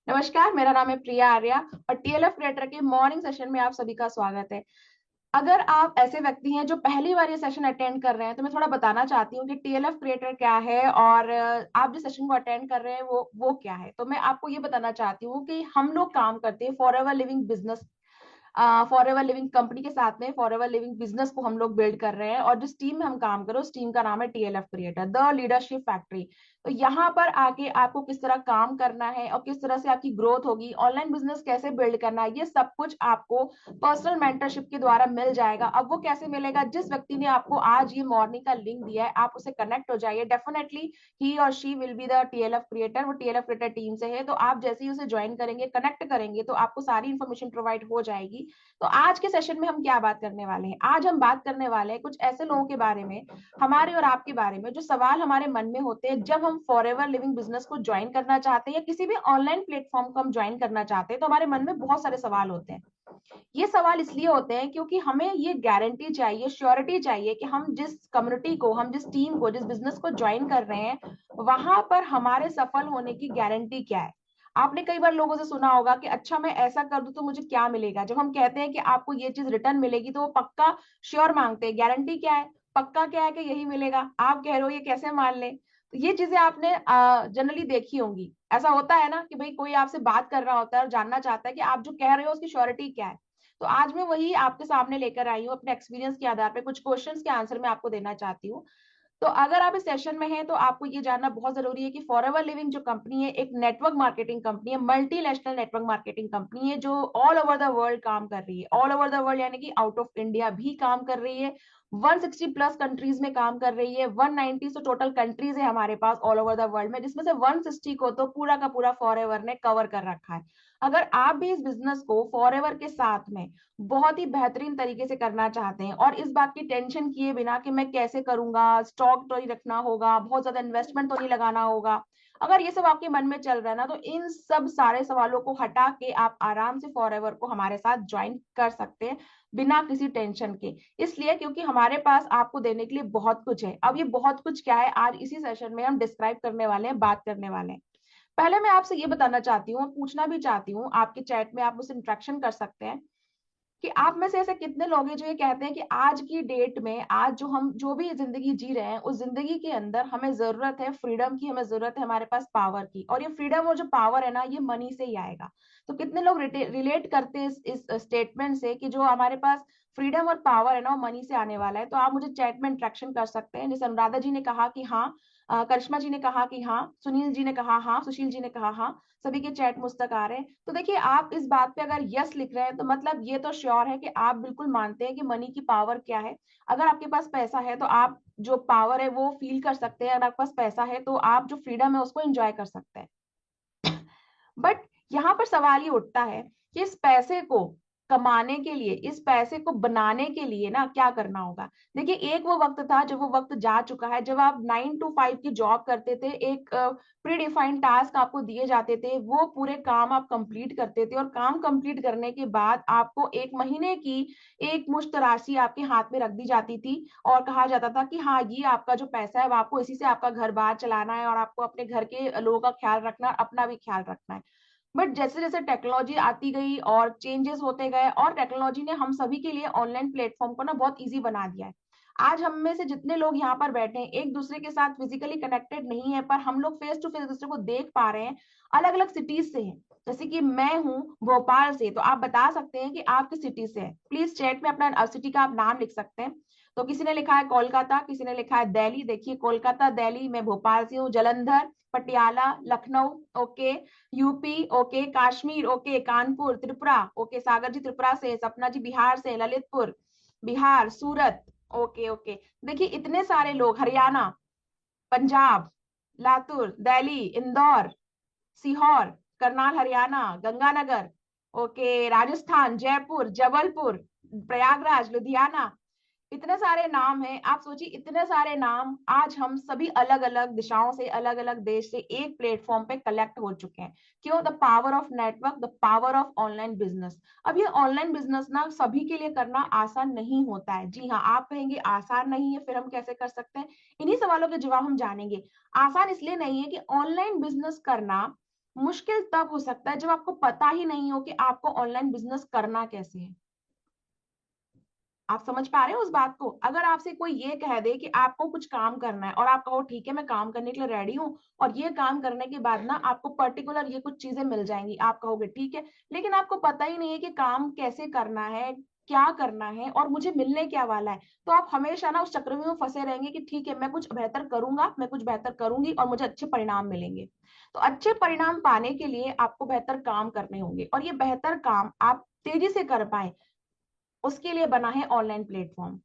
नमस्कार, मेरा नाम है प्रिया आर्या और टीएलएफ क्रिएटर के मॉर्निंग सेशन में आप सभी का स्वागत है। अगर आप ऐसे व्यक्ति हैं जो पहली बार ये सेशन अटेंड कर रहे हैं तो मैं थोड़ा बताना चाहती हूँ कि टीएलएफ क्रिएटर क्या है और आप जिस सेशन को अटेंड कर रहे हैं वो क्या है। तो मैं आपको ये बताना चाहती हूँ कि हम लोग काम करते हैं for ever living business, for ever living company के साथ में फॉर एवर लिविंग बिजनेस को हम लोग बिल्ड कर रहे हैं और जिस टीम में हम काम कर रहे हैं उस टीम का नाम है TLF creator, the leadership factory. तो यहाँ पर आके आपको किस तरह काम करना है और किस तरह से आपकी ग्रोथ होगी, ऑनलाइन बिजनेस कैसे बिल्ड करना है, ये सब कुछ आपको पर्सनल मेंटरशिप के द्वारा मिल जाएगा। अब वो कैसे मिलेगा? जिस व्यक्ति ने आपको आज ये मॉर्निंग का लिंक दिया है आप उससे कनेक्ट हो जाइए। डेफिनेटली ही और she will be the TLF creator, वो टीएलएफ क्रिएटर टीम से है। तो आप जैसे ही उसे ज्वाइन करेंगे, कनेक्ट करेंगे तो आपको सारी इंफॉर्मेशन प्रोवाइड हो जाएगी। तो आज के सेशन में हम क्या बात करने वाले हैं? आज हम बात करने वाले हैं कुछ ऐसे लोगों के बारे में, हमारे और आपके बारे में, जो सवाल हमारे मन में होते हैं जब हम फॉर एवर लिविंग बिजनेस को ज्वाइन करना चाहते हैं या किसी भी ऑनलाइन प्लेटफॉर्म को हम ज्वाइन करना चाहते हैं। तो हमारे मन में बहुत सारे सवाल होते हैं। ये सवाल इसलिए होते हैं क्योंकि हमें ये गारंटी चाहिए, श्योरिटी चाहिए कि हम जिस कम्युनिटी को, हम जिस टीम को, जिस बिजनेस को ज्वाइन कर रहे हैं वहां पर हमारे सफल होने की गारंटी क्या है। आपने कई बार लोगों से सुना होगा कि अच्छा मैं ऐसा कर दूं तो मुझे क्या मिलेगा। जब हम कहते हैं कि आपको ये चीज रिटर्न मिलेगी तो वो पक्का श्योर मांगते हैं। गारंटी क्या है, पक्का क्या है कि यही मिलेगा? आप कह रहे हो ये कैसे मान लें? तो ये चीजें आपने जनरली देखी होंगी। ऐसा होता है ना कि भाई कोई आपसे बात कर रहा होता है और जानना चाहता है कि आप जो कह रहे हो उसकी श्योरिटी क्या है। तो आज मैं वही आपके सामने लेकर आई हूँ, अपने एक्सपीरियंस के आधार पे कुछ क्वेश्चंस के आंसर मैं आपको देना चाहती हूँ। तो अगर आप इस सेशन में हैं तो आपको ये जानना बहुत जरूरी है कि फॉरएवर लिविंग जो कंपनी है एक नेटवर्क मार्केटिंग कंपनी है, मल्टीनेशनल नेटवर्क मार्केटिंग कंपनी है जो ऑल ओवर द वर्ल्ड काम कर रही है। ऑल ओवर द वर्ल्ड यानी कि आउट ऑफ इंडिया भी काम कर रही है। 160 प्लस कंट्रीज में काम कर रही है। 190 तो टोटल कंट्रीज है हमारे पास ऑल ओवर द वर्ल्ड में, जिसमें से 160 को तो पूरा का पूरा फॉरएवर ने कवर कर रखा है। अगर आप भी इस बिजनेस को फॉरएवर के साथ में बहुत ही बेहतरीन तरीके से करना चाहते हैं और इस बात की टेंशन किए बिना कि मैं कैसे करूंगा, स्टॉक तो नहीं रखना होगा, बहुत ज्यादा इन्वेस्टमेंट तो नहीं लगाना होगा, अगर ये सब आपके मन में चल रहा है ना तो इन सब सारे सवालों को हटा के आप आराम से फॉरएवर को हमारे साथ ज्वाइन कर सकते हैं बिना किसी टेंशन के। इसलिए क्योंकि हमारे पास आपको देने के लिए बहुत कुछ है। अब ये बहुत कुछ क्या है, आज इसी सेशन में हम डिस्क्राइब करने वाले हैं, बात करने वाले हैं। पहले मैं आपसे ये बताना चाहती हूँ, पूछना भी चाहती हूँ, आपके चैट में आप मुझसे इंटरेक्शन कर सकते हैं कि आप में से ऐसे कितने लोग हैं जो ये कहते हैं कि आज की डेट में, आज जो हम जो भी जिंदगी जी रहे हैं उस जिंदगी के अंदर हमें जरूरत है फ्रीडम की, हमें जरूरत है हमारे पास पावर की, और ये फ्रीडम और जो पावर है ना ये मनी से ही आएगा। तो कितने लोग रिलेट करते हैं इस स्टेटमेंट से कि जो हमारे पास फ्रीडम और पावर है ना वो मनी से आने वाला है? तो आप मुझे चैट में इंटरेक्शन कर सकते हैं। जैसे अनुराधा जी ने कहा कि हाँ, करिश्मा जी ने कहा कि हाँ, सुनील जी ने कहा हाँ, सुशील जी ने कहा हाँ, सभी के चैट मुझ तक आ रहे हैं। तो देखिए आप इस बात पे अगर यस लिख रहे हैं तो मतलब ये तो श्योर है कि आप बिल्कुल मानते हैं कि मनी की पावर क्या है। अगर आपके पास पैसा है तो आप जो पावर है वो फील कर सकते हैं। अगर आपके पास पैसा है तो आप जो फ्रीडम है उसको एंजॉय कर सकते हैं। बट यहाँ पर सवाल ये उठता है कि इस पैसे को कमाने के लिए, इस पैसे को बनाने के लिए ना क्या करना होगा। देखिए एक वो वक्त था जब वो वक्त जा चुका है जब आप 9 to 5 की जॉब करते थे, एक प्री डिफाइंड टास्क आपको दिए जाते थे, वो पूरे काम आप कंप्लीट करते थे और काम कंप्लीट करने के बाद आपको एक महीने की एक मुश्त राशि आपके हाथ में रख दी जाती थी और कहा जाता था कि हाँ ये आपका जो पैसा है वो आपको इसी से आपका घर बार चलाना है और आपको अपने घर के लोगों का ख्याल रखना है, अपना भी ख्याल रखना है। बट जैसे जैसे टेक्नोलॉजी आती गई और चेंजेस होते गए और टेक्नोलॉजी ने हम सभी के लिए ऑनलाइन प्लेटफॉर्म को ना बहुत इजी बना दिया है। आज हम में से जितने लोग यहाँ पर बैठे हैं एक दूसरे के साथ फिजिकली कनेक्टेड नहीं है पर हम लोग फेस टू फेस एक दूसरे को देख पा रहे हैं। अलग अलग सिटीज से हैं। जैसे कि मैं हूँ भोपाल से, तो आप बता सकते हैं कि आप किस सिटी से हैं। प्लीज चैट में अपना सिटी का आप नाम लिख सकते हैं। तो किसी ने लिखा है कोलकाता, किसी ने लिखा है दिल्ली। देखिए कोलकाता, दिल्ली, मैं भोपाल से हूँ, Jalandhar, Patiala, Lucknow, okay, UP, okay, Kashmir, okay, Kanpur, Tripura, okay, Sagar ji Tripura से, सपना जी बिहार से, ललितपुर बिहार, सूरत, ओके ओके। देखिए इतने सारे लोग, हरियाणा, पंजाब, लातूर, दिल्ली, इंदौर, सीहोर, करनाल हरियाणा, गंगानगर, ओके, राजस्थान, जयपुर, जबलपुर, प्रयागराज, लुधियाना, इतने सारे नाम हैं। आप सोचिए इतने सारे नाम, आज हम सभी अलग अलग दिशाओं से, अलग अलग देश से एक प्लेटफॉर्म पे कलेक्ट हो चुके हैं। क्यों? The power of network, the power of online business. अब ये ऑनलाइन बिजनेस ना सभी के लिए करना आसान नहीं होता है। जी हाँ, आप कहेंगे आसान नहीं है, फिर हम कैसे कर सकते हैं? इन्हीं सवालों के जवाब हम जानेंगे। आसान इसलिए नहीं है कि ऑनलाइन बिजनेस करना मुश्किल तब हो सकता है जब आपको पता ही नहीं हो कि आपको ऑनलाइन बिजनेस करना कैसे है। आप समझ पा रहे हो उस बात को? अगर आपसे कोई ये कह दे कि आपको कुछ काम करना है और आप कहो ठीक है मैं काम करने के लिए रेडी हूँ, और ये काम करने के बाद ना आपको पर्टिकुलर ये कुछ चीजें मिल जाएंगी, आप कहोगे ठीक है, लेकिन आपको पता ही नहीं है कि काम कैसे करना है, क्या करना है और मुझे मिलने क्या वाला है, तो आप हमेशा ना उस चक्रव्यूह में फंसे रहेंगे कि ठीक है मैं कुछ बेहतर करूंगा, मैं कुछ बेहतर करूंगी और मुझे अच्छे परिणाम मिलेंगे। तो अच्छे परिणाम पाने के लिए आपको बेहतर काम करने होंगे, और ये बेहतर काम आप तेजी से कर पाए उसके लिए बना है ऑनलाइन प्लेटफॉर्म।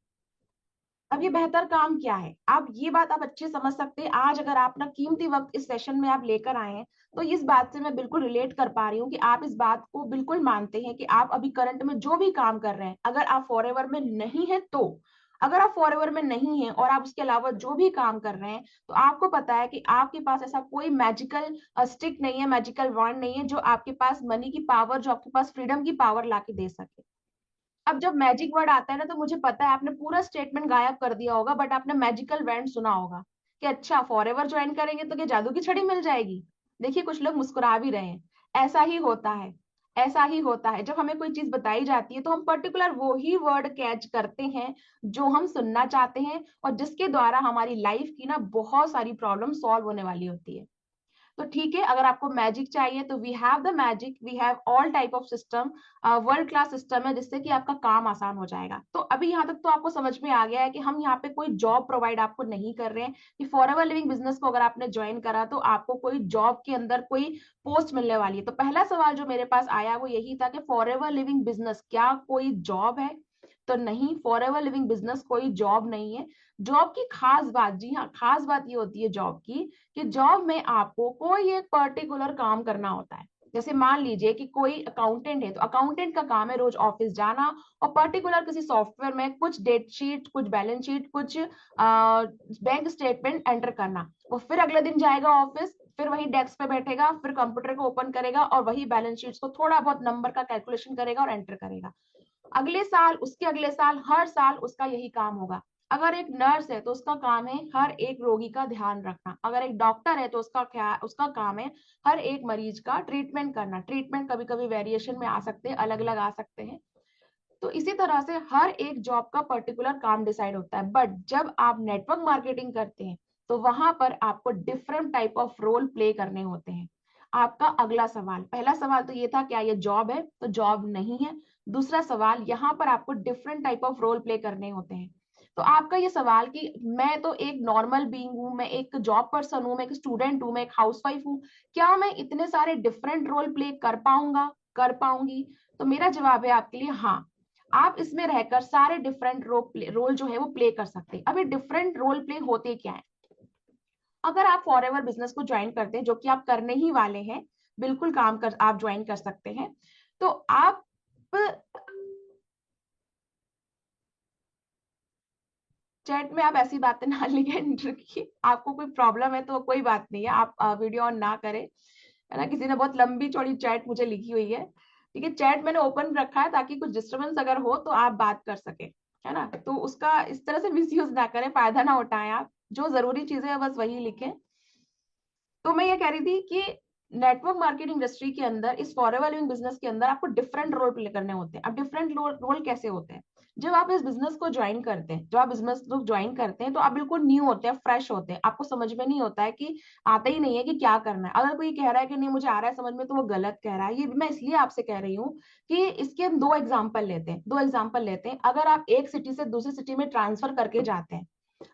अब ये बेहतर काम क्या है, आप ये बात आप अच्छे समझ सकते हैं। आज अगर आप ना कीमती वक्त इस सेशन में आप लेकर आए हैं, तो इस बात से मैं बिल्कुल रिलेट कर पा रही हूँ कि आप इस बात को बिल्कुल मानते हैं कि आप अभी करंट में जो भी काम कर रहे हैं, अगर आप फॉरएवर में नहीं है तो, अगर आप फॉरएवर में नहीं है और आप उसके अलावा जो भी काम कर रहे हैं, तो आपको पता है कि आपके पास ऐसा कोई मैजिकल स्टिक नहीं है, मैजिकल वॉन्ड नहीं है जो आपके पास मनी की पावर, जो आपके पास फ्रीडम की पावर ला के दे सके। अब जब मैजिक वर्ड आता है ना, तो मुझे पता है आपने पूरा स्टेटमेंट गायब कर दिया होगा, बट आपने मैजिकल वैंड सुना होगा कि अच्छा फॉरएवर ज्वाइन करेंगे तो क्या जादू की छड़ी मिल जाएगी। देखिए कुछ लोग मुस्कुरा भी रहे हैं। ऐसा ही होता है, ऐसा ही होता है। जब हमें कोई चीज बताई जाती है तो हम पर्टिकुलर वो ही वर्ड कैच करते हैं जो हम सुनना चाहते हैं, और जिसके द्वारा हमारी लाइफ की ना बहुत सारी प्रॉब्लम सॉल्व होने वाली होती है। तो ठीक है, अगर आपको मैजिक चाहिए तो we have the magic, we have all type of system, world class system है जिससे कि आपका काम आसान हो जाएगा। तो अभी यहाँ तक तो आपको समझ में आ गया है कि हम यहाँ पे कोई जॉब प्रोवाइड आपको नहीं कर रहे हैं, कि फॉरएवर लिविंग बिजनेस को अगर आपने ज्वाइन करा तो आपको कोई जॉब के अंदर कोई पोस्ट मिलने वाली है। तो पहला सवाल जो मेरे पास आया वो यही था कि फॉरएवर लिविंग बिजनेस क्या कोई जॉब है? तो नहीं, फॉरएवर लिविंग बिजनेस कोई जॉब नहीं है। जॉब की खास बात, जी हाँ, खास बात ये होती है जॉब की कि जॉब में आपको कोई एक पर्टिकुलर काम करना होता है। जैसे मान लीजिए कि कोई अकाउंटेंट है, तो अकाउंटेंट का काम है रोज ऑफिस जाना और पर्टिकुलर किसी सॉफ्टवेयर में कुछ डेट शीट, कुछ बैलेंस शीट, कुछ बैंक स्टेटमेंट एंटर करना। वो फिर अगले दिन जाएगा ऑफिस, फिर वही डेस्क पे बैठेगा, फिर कंप्यूटर को ओपन करेगा और वही बैलेंस शीट्स को थोड़ा बहुत नंबर का कैलकुलेशन करेगा और एंटर करेगा। अगले साल, उसके अगले साल, हर साल उसका यही काम होगा। अगर एक नर्स है तो उसका काम है हर एक रोगी का ध्यान रखना। अगर एक डॉक्टर है तो उसका काम है हर एक मरीज का ट्रीटमेंट करना। ट्रीटमेंट कभी कभी वेरिएशन में आ सकते हैं, अलग अलग आ सकते हैं। तो इसी तरह से हर एक जॉब का पर्टिकुलर काम डिसाइड होता है। बट जब आप नेटवर्क मार्केटिंग करते हैं तो वहां पर आपको different type of role play करने होते हैं। आपका अगला सवाल, पहला सवाल तो ये था क्या ये जॉब है, तो जॉब नहीं है। दूसरा सवाल, यहाँ पर आपको different type of role play करने होते हैं। तो आपका ये सवाल कि मैं तो एक नॉर्मल बीइंग हूँ, मैं एक जॉब पर्सन हूँ, मैं एक स्टूडेंट हूँ, मैं एक हाउसवाइफ हूँ, क्या मैं इतने सारे डिफरेंट रोल प्ले कर पाऊंगा, कर पाऊंगी? तो मेरा जवाब है आपके लिए हाँ, आप इसमें रहकर सारे डिफरेंट रोल जो है वो प्ले कर सकते हैं। अब ये डिफरेंट रोल प्ले होते क्या है? अगर आप फॉरएवर बिजनेस को ज्वाइन करते हैं, जो कि आप करने ही वाले हैं, बिल्कुल काम कर आप ज्वाइन कर सकते हैं, तो आप चैट में आप ऐसी बातें ना लिखें कि आपको कोई प्रॉब्लम है तो कोई बात नहीं है, आप वीडियो ऑन ना करें, है ना। किसी ने बहुत लंबी चौड़ी चैट मुझे लिखी हुई है, ठीक है। चैट मैंने ओपन रखा है ताकि कुछ डिस्टरबेंस अगर हो तो आप बात कर सके, है ना। तो उसका इस तरह से मिसयूज ना करें, फायदा ना उठाएं। आप जो जरूरी चीजें हैं बस वही लिखें। तो मैं ये कह रही थी कि नेटवर्क मार्केटिंग इंडस्ट्री के अंदर, इस फॉरएवर लिविंग बिजनेस के अंदर आपको डिफरेंट रोल प्ले करने होते हैं। अब डिफरेंट रोल कैसे होते हैं? जब आप इस बिजनेस को ज्वाइन करते हैं, जब आप बिजनेस को ज्वाइन करते हैं तो आप बिल्कुल न्यू होते हैं, फ्रेश होते हैं, आपको समझ में नहीं होता है कि आता ही नहीं है कि क्या करना है। अगर कोई कह रहा है कि नहीं मुझे आ रहा है समझ में, तो वो गलत कह रहा है। ये मैं इसलिए आपसे कह रही हूँ कि इसके हम दो एग्जाम्पल लेते हैं, दो एग्जाम्पल लेते हैं। अगर आप एक सिटी से दूसरी सिटी में ट्रांसफर करके जाते हैं,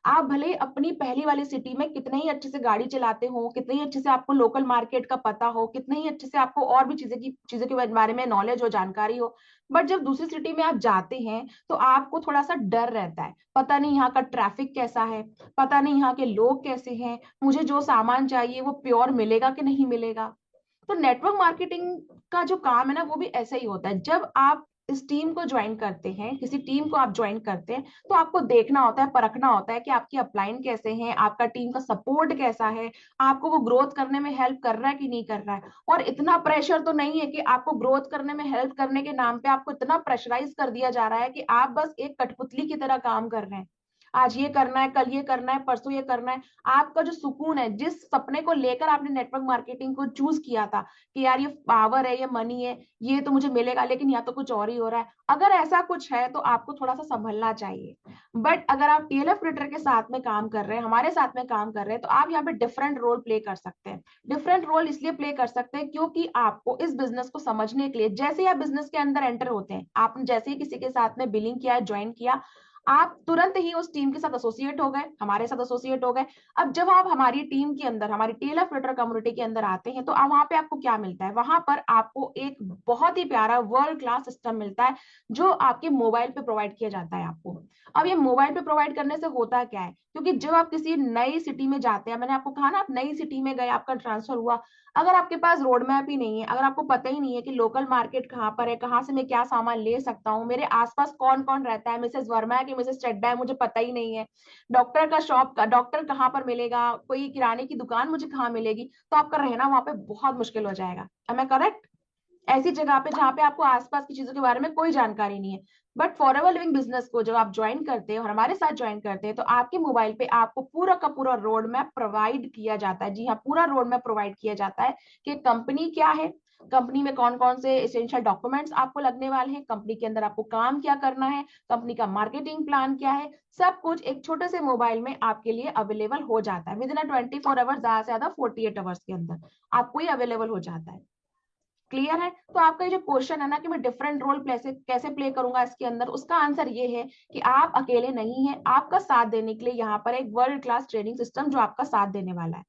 आप भले अपनी पहली वाली सिटी में कितने ही अच्छे से गाड़ी चलाते हो, कितने ही अच्छे से आपको लोकल मार्केट का पता हो, कितने ही अच्छे से आपको और भी चीजों के बारे में नॉलेज हो, जानकारी हो, बट जब दूसरी सिटी में आप जाते हैं तो आपको थोड़ा सा डर रहता है। पता नहीं यहाँ का ट्रैफिक कैसा है, पता नहीं यहाँ के लोग कैसे हैं, मुझे जो सामान चाहिए वो प्योर मिलेगा कि नहीं मिलेगा। तो नेटवर्क मार्केटिंग का जो काम है ना, वो भी ऐसा ही होता है। जब आप इस टीम को ज्वाइन करते हैं, किसी टीम को आप ज्वाइन करते हैं, तो आपको देखना होता है, परखना होता है कि आपकी अपलाइन कैसे हैं, आपका टीम का सपोर्ट कैसा है, आपको वो ग्रोथ करने में हेल्प कर रहा है कि नहीं कर रहा है। और इतना प्रेशर तो नहीं है कि आपको ग्रोथ करने में हेल्प करने के नाम पे आपको इतना प्रेशराइज कर दिया जा रहा है कि आप बस एक कठपुतली की तरह काम कर रहे हैं। आज ये करना है, कल ये करना है, परसों ये करना है। आपका जो सुकून है, जिस सपने को लेकर आपने नेटवर्क मार्केटिंग को चूज किया था कि यार ये पावर है, ये मनी है, ये तो मुझे मिलेगा, लेकिन या तो कुछ और ही हो रहा है, अगर ऐसा कुछ है तो आपको थोड़ा सा संभलना चाहिए। बट अगर आप टीएलएफ रिक्रूटर के साथ में काम कर रहे हैं, हमारे साथ में काम कर रहे हैं, तो आप यहाँ पे डिफरेंट रोल प्ले कर सकते हैं। डिफरेंट रोल इसलिए प्ले कर सकते हैं क्योंकि आपको इस बिजनेस को समझने के लिए, जैसे ही आप बिजनेस के अंदर एंटर होते हैं, आपने जैसे ही किसी के साथ में बिलिंग किया, ज्वाइन किया, आप तुरंत ही उस टीम के साथ एसोसिएट हो गए, हमारे साथ एसोसिएट हो गए। अब जब आप हमारी टीम के अंदर, हमारी टीएलएफ रिक्रूटर कम्युनिटी के अंदर आते हैं, तो वहां पे आपको क्या मिलता है? वहां पर आपको एक बहुत ही प्यारा वर्ल्ड क्लास सिस्टम मिलता है, जो आपके मोबाइल पे प्रोवाइड किया जाता है आपको। अब ये मोबाइल पे प्रोवाइड करने से होता क्या है, क्योंकि जब आप किसी नई सिटी में जाते हैं, मैंने आपको कहा ना, आप नई सिटी में गए, आपका ट्रांसफर हुआ, अगर आपके पास रोड मैप ही नहीं है, अगर आपको पता ही नहीं है कि लोकल मार्केट कहाँ पर है, कहाँ से मैं क्या सामान ले सकता हूँ, मेरे आसपास कौन कौन रहता है, मिसेस वर्मा है कि मिसेस चड्डा है, मुझे पता ही नहीं है, डॉक्टर का शॉप का डॉक्टर कहाँ पर मिलेगा, कोई किराने की दुकान मुझे कहाँ मिलेगी, तो आपका रहना वहां पे बहुत मुश्किल हो जाएगा। Am I correct? ऐसी जगह पे जहाँ पे आपको आसपास की चीजों के बारे में कोई जानकारी नहीं है। बट फॉरएवर लिविंग बिजनेस को जब आप ज्वाइन करते हैं और हमारे साथ ज्वाइन करते हैं, तो आपके मोबाइल पे आपको पूरा का पूरा रोड मैप प्रोवाइड किया जाता है। जी हाँ, पूरा रोड मैप प्रोवाइड किया जाता है कि कंपनी क्या है, कंपनी में कौन कौन से एसेंशियल डॉक्यूमेंट्स आपको लगने वाले हैं, कंपनी के अंदर आपको काम क्या करना है, कंपनी का मार्केटिंग प्लान क्या है, सब कुछ एक छोटे से मोबाइल में आपके लिए अवेलेबल हो जाता है। विद इन 24 आवर्स, ज्यादा से ज्यादा 48 आवर्स के अंदर आपको ये अवेलेबल हो जाता है। क्लियर है? तो आपका ये जो क्वेश्चन है ना कि मैं डिफरेंट रोल कैसे कैसे प्ले करूंगा इसके अंदर, उसका आंसर ये है कि आप अकेले नहीं हैं, आपका साथ देने के लिए यहाँ पर एक वर्ल्ड क्लास ट्रेनिंग सिस्टम जो आपका साथ देने वाला है।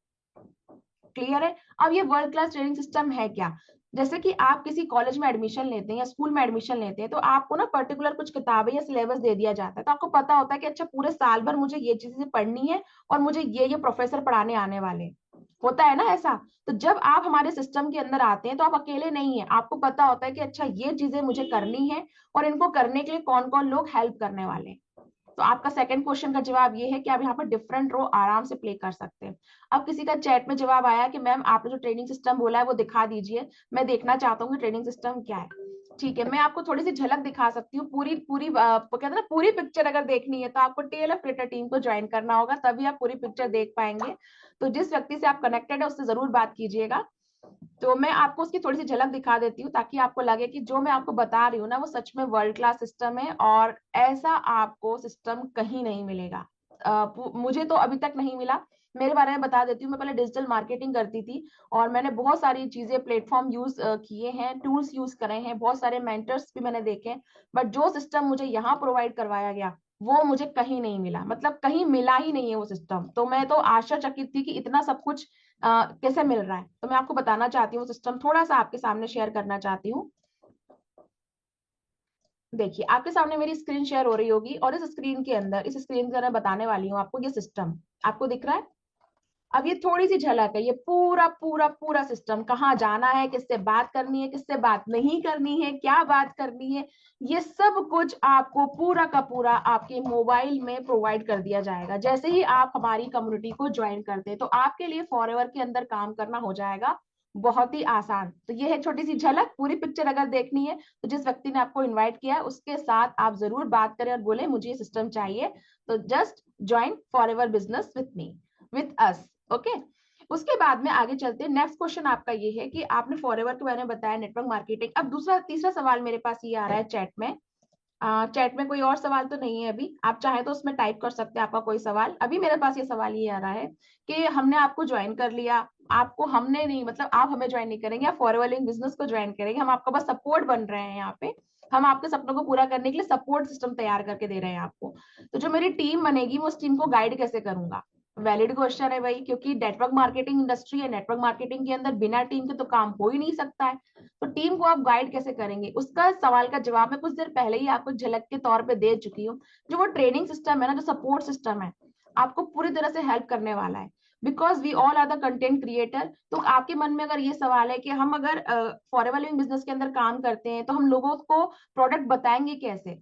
क्लियर है? अब ये वर्ल्ड क्लास ट्रेनिंग सिस्टम है क्या? जैसे कि आप किसी कॉलेज में एडमिशन लेते हैं या स्कूल में एडमिशन लेते हैं, तो आपको ना पर्टिकुलर कुछ किताबें या सिलेबस दे दिया जाता है, तो आपको पता होता है कि अच्छा पूरे साल भर मुझे ये चीजें पढ़नी है और मुझे ये प्रोफेसर पढ़ाने आने वाले हैं। होता है ना ऐसा? तो जब आप हमारे सिस्टम के अंदर आते हैं, तो आप अकेले नहीं है, आपको पता होता है कि अच्छा ये चीजें मुझे करनी है और इनको करने के लिए कौन कौन लोग हेल्प करने वाले हैं। तो आपका सेकंड क्वेश्चन का जवाब ये है कि आप यहाँ पर डिफरेंट रो आराम से प्ले कर सकते हैं। अब किसी का चैट में जवाब आया कि मैम आपने जो ट्रेनिंग सिस्टम बोला है वो दिखा दीजिए, मैं देखना चाहता हूँ कि ट्रेनिंग सिस्टम क्या है। ठीक है, मैं आपको थोड़ी सी झलक दिखा सकती हूँ। पूरी पूरी कहते हैं ना, पूरी पिक्चर अगर देखनी है तो आपको टीएलएफ क्रिएटर टीम को ज्वाइन करना होगा, तभी आप पूरी पिक्चर देख पाएंगे। तो जिस व्यक्ति से आप कनेक्टेड है उससे जरूर बात कीजिएगा। तो मैं आपको उसकी थोड़ी सी झलक दिखा देती हूँ, ताकि आपको लगे कि जो मैं आपको बता रही हूँ ना, वो सच में वर्ल्ड क्लास सिस्टम है और ऐसा आपको सिस्टम कहीं नहीं मिलेगा। मुझे तो अभी तक नहीं मिला। मेरे बारे में बता देती हूँ, मैं पहले डिजिटल मार्केटिंग करती थी और मैंने बहुत सारी चीजें, प्लेटफॉर्म यूज किए हैं, टूल्स यूज करे हैं, बहुत सारे मेंटर्स भी मैंने देखे, बट जो सिस्टम मुझे यहाँ प्रोवाइड करवाया गया वो मुझे कहीं नहीं मिला, मतलब कहीं मिला ही नहीं है वो सिस्टम। तो मैं तो आश्चर्यचकित थी कि इतना सब कुछ कैसे मिल रहा है। तो मैं आपको बताना चाहती हूँ, सिस्टम थोड़ा सा आपके सामने शेयर करना चाहती हूँ। देखिए, आपके सामने मेरी स्क्रीन शेयर हो रही होगी और इस स्क्रीन के अंदर, इस स्क्रीन के अंदर बताने वाली हूँ आपको ये सिस्टम। आपको दिख रहा है? अब ये थोड़ी सी झलक है, ये पूरा पूरा पूरा सिस्टम, कहाँ जाना है, किससे बात करनी है, किससे बात नहीं करनी है, क्या बात करनी है, ये सब कुछ आपको पूरा का पूरा आपके मोबाइल में प्रोवाइड कर दिया जाएगा। जैसे ही आप हमारी कम्युनिटी को ज्वाइन करते हैं, तो आपके लिए फॉरएवर के अंदर काम करना हो जाएगा बहुत ही आसान। तो ये है छोटी सी झलक। पूरी पिक्चर अगर देखनी है तो जिस व्यक्ति ने आपको इन्वाइट किया है उसके साथ आप जरूर बात करें और बोले मुझे ये सिस्टम चाहिए, तो just join forever business with me, with us. Okay, उसके बाद में आगे चलते हैं। नेक्स्ट क्वेश्चन आपका ये है कि आपने फॉरएवर के बारे में बताया, नेटवर्क मार्केटिंग। अब दूसरा तीसरा सवाल मेरे पास ये आ रहा है चैट में। चैट में कोई और सवाल तो नहीं है अभी? आप चाहे तो उसमें टाइप कर सकते हैं आपका कोई सवाल। अभी मेरे पास ये सवाल ये आ रहा है कि हमने आपको ज्वाइन कर लिया, आपको हमने नहीं, मतलब आप हमें ज्वाइन नहीं करेंगे, आप फॉरएवर लिविंग बिजनेस को ज्वाइन करेंगे, हम आपका बस सपोर्ट बन रहे हैं यहाँ पे, हम आपके सपनों को पूरा करने के लिए सपोर्ट सिस्टम तैयार करके दे रहे हैं आपको। तो जो मेरी टीम बनेगी, मैं उस टीम को गाइड कैसे करूंगा? वैलिड क्वेश्चन है भाई, क्योंकि नेटवर्क मार्केटिंग इंडस्ट्री है, नेटवर्क मार्केटिंग के अंदर बिना टीम के तो काम हो ही नहीं सकता है। तो टीम को आप गाइड कैसे करेंगे, उसका सवाल का जवाब मैं कुछ देर पहले ही आपको झलक के तौर पे दे चुकी हूँ। जो वो ट्रेनिंग सिस्टम है ना, जो सपोर्ट सिस्टम है, आपको पूरी तरह से हेल्प करने वाला है, because we all are the content creator. तो आपके मन में अगर ये सवाल है कि हम अगर फॉरएवर लिविंग बिजनेस के अंदर काम करते हैं, तो हम लोगों को प्रोडक्ट बताएंगे कैसे?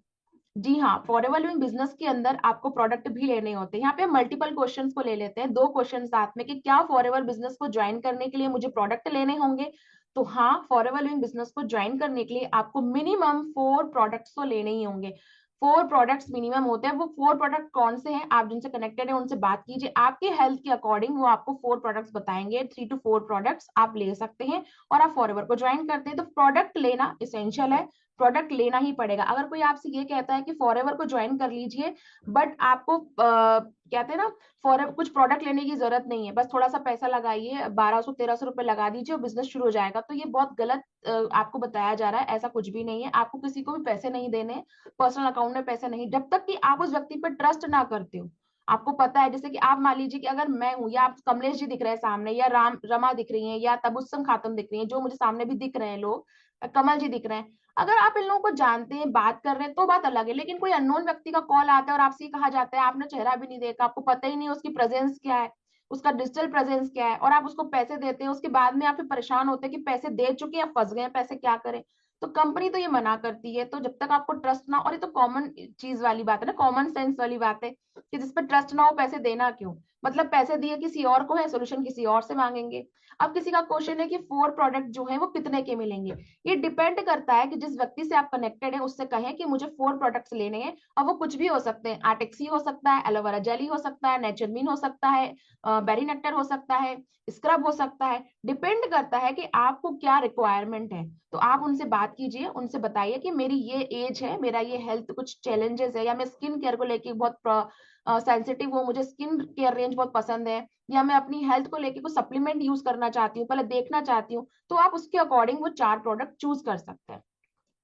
जी हाँ, फॉरएवर लिविंग बिजनेस के अंदर आपको प्रोडक्ट भी लेने होते हैं। यहाँ पे मल्टीपल क्वेश्चंस को ले लेते हैं, दो क्वेश्चन साथ में, कि क्या फॉरएवर बिजनेस को ज्वाइन करने के लिए मुझे प्रोडक्ट लेने होंगे? तो हाँ, फॉरएवर लिविंग बिजनेस को ज्वाइन करने के लिए आपको मिनिमम 4 प्रोडक्ट्स तो लेने ही होंगे। 4 प्रोडक्ट्स मिनिमम होते हैं। वो 4 प्रोडक्ट कौन से हैं, आप जिनसे कनेक्टेड है उनसे बात कीजिए, आपके हेल्थ के अकॉर्डिंग वो आपको 4 प्रोडक्ट्स बताएंगे। 3 to 4 प्रोडक्ट्स आप ले सकते हैं और आप फॉरएवर को ज्वाइन करते हैं। तो प्रोडक्ट लेना इसेंशियल है, प्रोडक्ट लेना ही पड़ेगा। अगर कोई आपसे ये कहता है कि फॉरएवर को ज्वाइन कर लीजिए बट आपको कहते हैं ना फॉरएवर कुछ प्रोडक्ट लेने की जरूरत नहीं है, बस थोड़ा सा पैसा लगाइए, 1200-1300 रुपए लगा दीजिए और बिजनेस शुरू हो जाएगा, तो ये बहुत गलत आपको बताया जा रहा है। ऐसा कुछ भी नहीं है, आपको किसी को भी पैसे नहीं देने, पर्सनल अकाउंट में पैसे नहीं, जब तक कि आप उस व्यक्ति पर ट्रस्ट ना करते हो। आपको पता है, जैसे कि आप मान लीजिए कि अगर मैं हूं या आप कमलेश जी दिख रहे हैं सामने, या रमा दिख रही हैं, या तबुस्सम खातून दिख रही हैं, जो मुझे सामने भी दिख रहे हैं लोग, कमल जी दिख रहे हैं, अगर आप इन लोगों को जानते हैं, बात कर रहे हैं तो बात अलग है। लेकिन कोई अननोन व्यक्ति का कॉल आता है और आपसे ये कहा जाता है, आपने चेहरा भी नहीं देखा, आपको पता ही नहीं उसकी प्रेजेंस क्या है, उसका डिजिटल प्रेजेंस क्या है, और आप उसको पैसे देते हैं, उसके बाद में आप फिर परेशान होते हैं कि पैसे दे चुके हैं, फंस गए, पैसे क्या करें। तो कंपनी तो ये मना करती है। तो जब तक आपको ट्रस्ट ना, और ये तो कॉमन चीज वाली बात है ना, कॉमन सेंस वाली बात है कि जिस पर ट्रस्ट ना हो पैसे देना क्यों, मतलब पैसे दिए किसी और को है, सोल्यूशन किसी और से मांगेंगे। अब किसी का क्वेश्चन है कि 4 प्रोडक्ट जो है वो कितने के मिलेंगे, ये डिपेंड करता है कि जिस व्यक्ति से आप कनेक्टेड है उससे कहें कि मुझे 4 प्रोडक्ट्स लेने हैं। अब वो कुछ भी हो सकते हैं, आर्टेक्सी हो सकता है, एलोवेरा जेली हो सकता है, नेचरमीन हो सकता है, बेरी नेक्टर हो सकता है, स्क्रब हो सकता है, डिपेंड करता है कि आपको क्या रिक्वायरमेंट है। तो आप उनसे बात कीजिए, उनसे बताइए कि मेरी ये एज है, मेरा ये हेल्थ कुछ चैलेंजेस है, या मैं स्किन केयर को लेके बहुत सेंसिटिव हूँ, मुझे स्किन केयर रेंज बहुत पसंद है, या मैं अपनी हेल्थ को लेके कुछ सप्लीमेंट यूज करना चाहती हूँ, पहले देखना चाहती हूँ, तो आप उसके अकॉर्डिंग वो 4 प्रोडक्ट चूज कर सकते हैं।